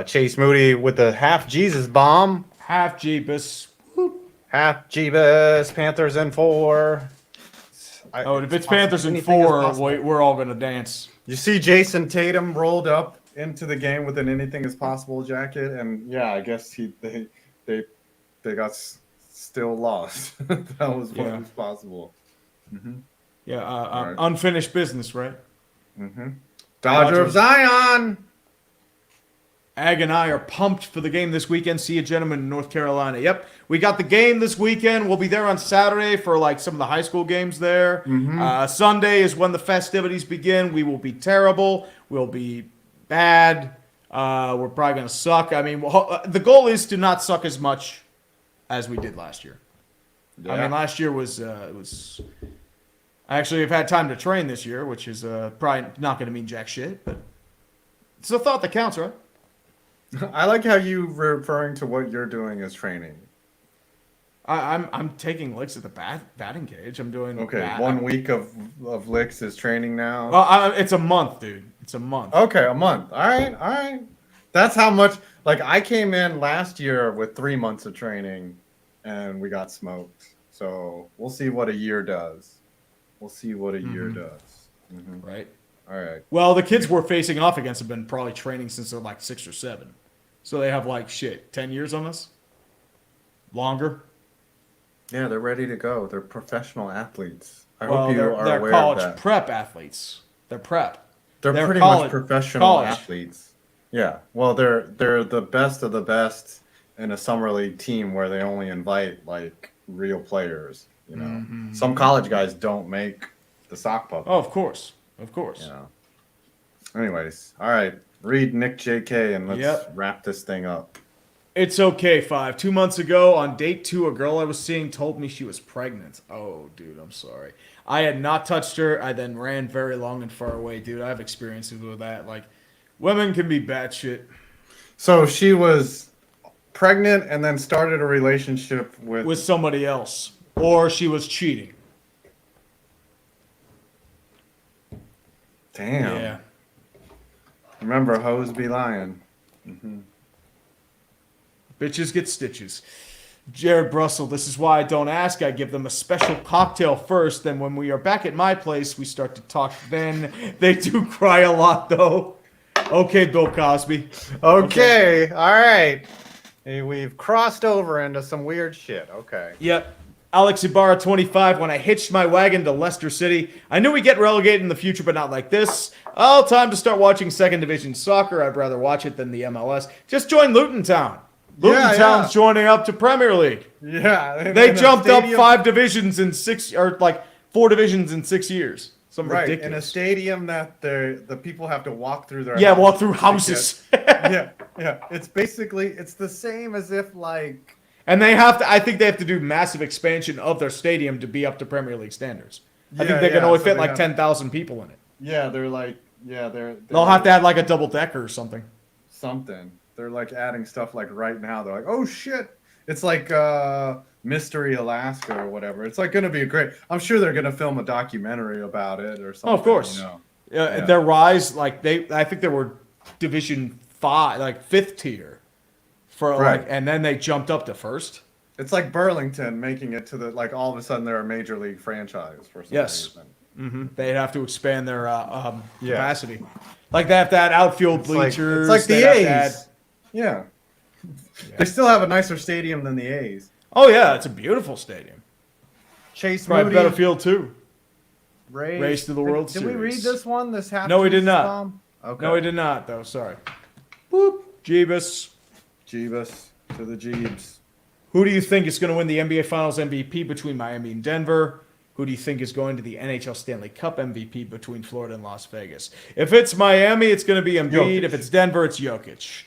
Chase Moody with the half Jesus bomb. Half Jeebus. Half Jeebus. Panthers in 4. If it's Panthers in 4, we're all going to dance. You see Jason Tatum rolled up into the game with an anything is possible jacket, and yeah, I guess they got still lost. That was what was possible. Yeah, Right. unfinished business, right? Dodger of Zion. Ag and I are pumped for the game this weekend. See you, gentlemen, in North Carolina. Yep, we got the game this weekend. We'll be there on Saturday for like some of the high school games there. Sunday is when the festivities begin. We will be terrible. We'll be bad. We're probably going to suck. I mean, the goal is to not suck as much as we did last year. Yeah. I mean, last year was I actually have had time to train this year, which is probably not going to mean jack shit, but it's the thought that counts, right? I like how you referring to what you're doing as training. I'm taking licks at the batting cage. I'm doing 1 week of licks is training now. Well, it's a month, dude. It's a month. Okay, a month. All right. That's how much. Like, I came in last year with 3 months of training, and we got smoked. So we'll see what a year does. Right. All right. Well, the kids we're facing off against have been probably training since they're like 6 or 7, so they have 10 years on us. Longer. Yeah, they're ready to go. They're professional athletes. I Well, hope you they're are aware college of that. prep athletes. They're prep. They're pretty college- much professional college. athletes. Yeah. Well, they're the best of the best in a summer league team where they only invite like real players. Some college guys don't make the sock puppet. Oh, of course. Anyways, all right. Read Nick JK and let's wrap this thing up. It's okay, 5. 2 months ago, on date 2, a girl I was seeing told me she was pregnant. Oh, dude, I'm sorry. I had not touched her. I then ran very long and far away, dude. I have experiences with that. Like, women can be batshit. So she was pregnant and then started a relationship with somebody else. Or she was cheating. Damn. Yeah. Remember, hoes be lying. Bitches get stitches. Jared Brussel, this is why I don't ask. I give them a special cocktail first. Then when we are back at my place, we start to talk. Then they do cry a lot, though. Okay, Bill Cosby. Okay. All right. Hey, we've crossed over into some weird shit. Okay. Yep. Alex Ibarra, 25. When I hitched my wagon to Leicester City, I knew we'd get relegated in the future, but not like this. Oh, time to start watching second division soccer. I'd rather watch it than the MLS. Just join Luton Town. Luton Town's joining up to Premier League. Yeah. They jumped up 5 divisions in 6, or like 4 divisions in 6 years. Something ridiculous. In a stadium that the people have to walk through their houses. Walk through houses. Yeah. It's basically, it's the same as if like... And they have to, I think they have to do massive expansion of their stadium to be up to Premier League standards. I think they can only fit like 10,000 people in it. Yeah, they're like, they'll have to add like a double decker or something. They're like adding stuff like right now. They're like, oh shit, It's like Mystery Alaska or whatever. It's like going to be a great. I'm sure they're going to film a documentary about it or something. Oh, of course. You know? Their rise, like I think they were Division 5, like 5th tier, for Right. like, and then they jumped up to first. It's like Burlington making it to the like all of a sudden they're a major league franchise for some Yes. reason. They'd have to expand their capacity. Like they have to add outfield bleachers. It's like they'd the have to add- A's. Yeah. They still have a nicer stadium than the A's. Oh yeah, it's a beautiful stadium. Chase Probably Moody, better field too. Race, Race to the World Did we read Series. this one? This half. No, we did not. Okay. No, he did not though. Sorry. Boop. Jeebus. Jeebus to the Jeebs. Who do you think is going to win the NBA Finals MVP between Miami and Denver? Who do you think is going to the NHL Stanley Cup MVP between Florida and Las Vegas? If it's Miami, it's going to be Embiid. Jokic. If it's Denver, it's Jokic.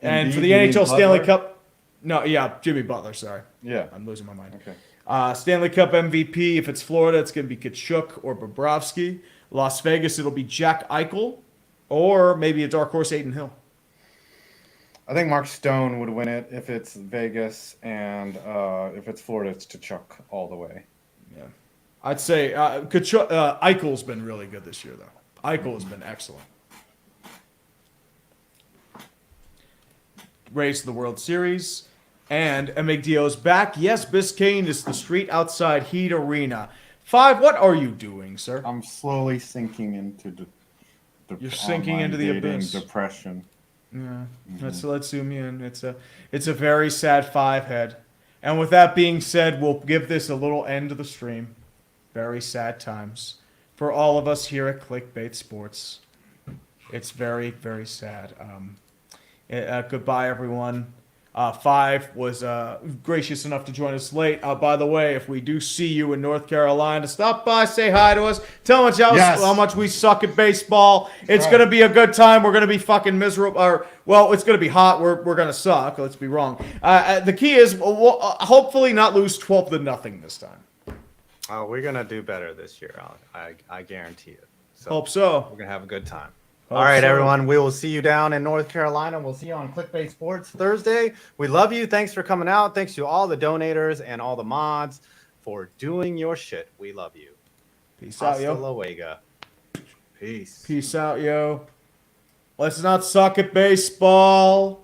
And Embiid, for the you mean NHL Stanley Butler? Cup, no, yeah, Jimmy Butler. Sorry, Yeah. I'm losing my mind. Okay. Stanley Cup MVP. If it's Florida, it's going to be Kachuk or Bobrovsky. Las Vegas, it'll be Jack Eichel, or maybe a dark horse, Aiden Hill. I think Mark Stone would win it if it's Vegas, and if it's Florida, it's Tkachuk all the way. Yeah, I'd say Kachuk, Eichel's been really good this year, though. Eichel has been excellent. Race to the World Series, and Emigdio's back. Yes, Biscayne is the street outside Heat Arena. 5, what are you doing, sir? I'm slowly sinking into the You're sinking online into the dating abyss. depression. Yeah, let's zoom in. It's a very sad 5 head. And with that being said, we'll give this a little end to the stream. Very sad times for all of us here at Clickbait Sports. It's very, very sad. Goodbye, everyone. 5 was gracious enough to join us late. By the way, if we do see you in North Carolina, stop by, say hi to us. Tell us how much we suck at baseball. It's going to be a good time. We're going to be fucking miserable. Well, it's going to be hot. We're going to suck. Let's be wrong. The key is hopefully not lose 12-0 this time. Oh, we're gonna do better this year. I guarantee it. So Hope so. we're gonna have a good time. Hope All right, so. everyone. We will see you down in North Carolina. We'll see you on Clickbait Sports Thursday. We love you. Thanks for coming out. Thanks to all the donators and all the mods for doing your shit. We love you. Peace out, Hasta yo. luego. Peace. Peace out, yo. Let's not suck at baseball.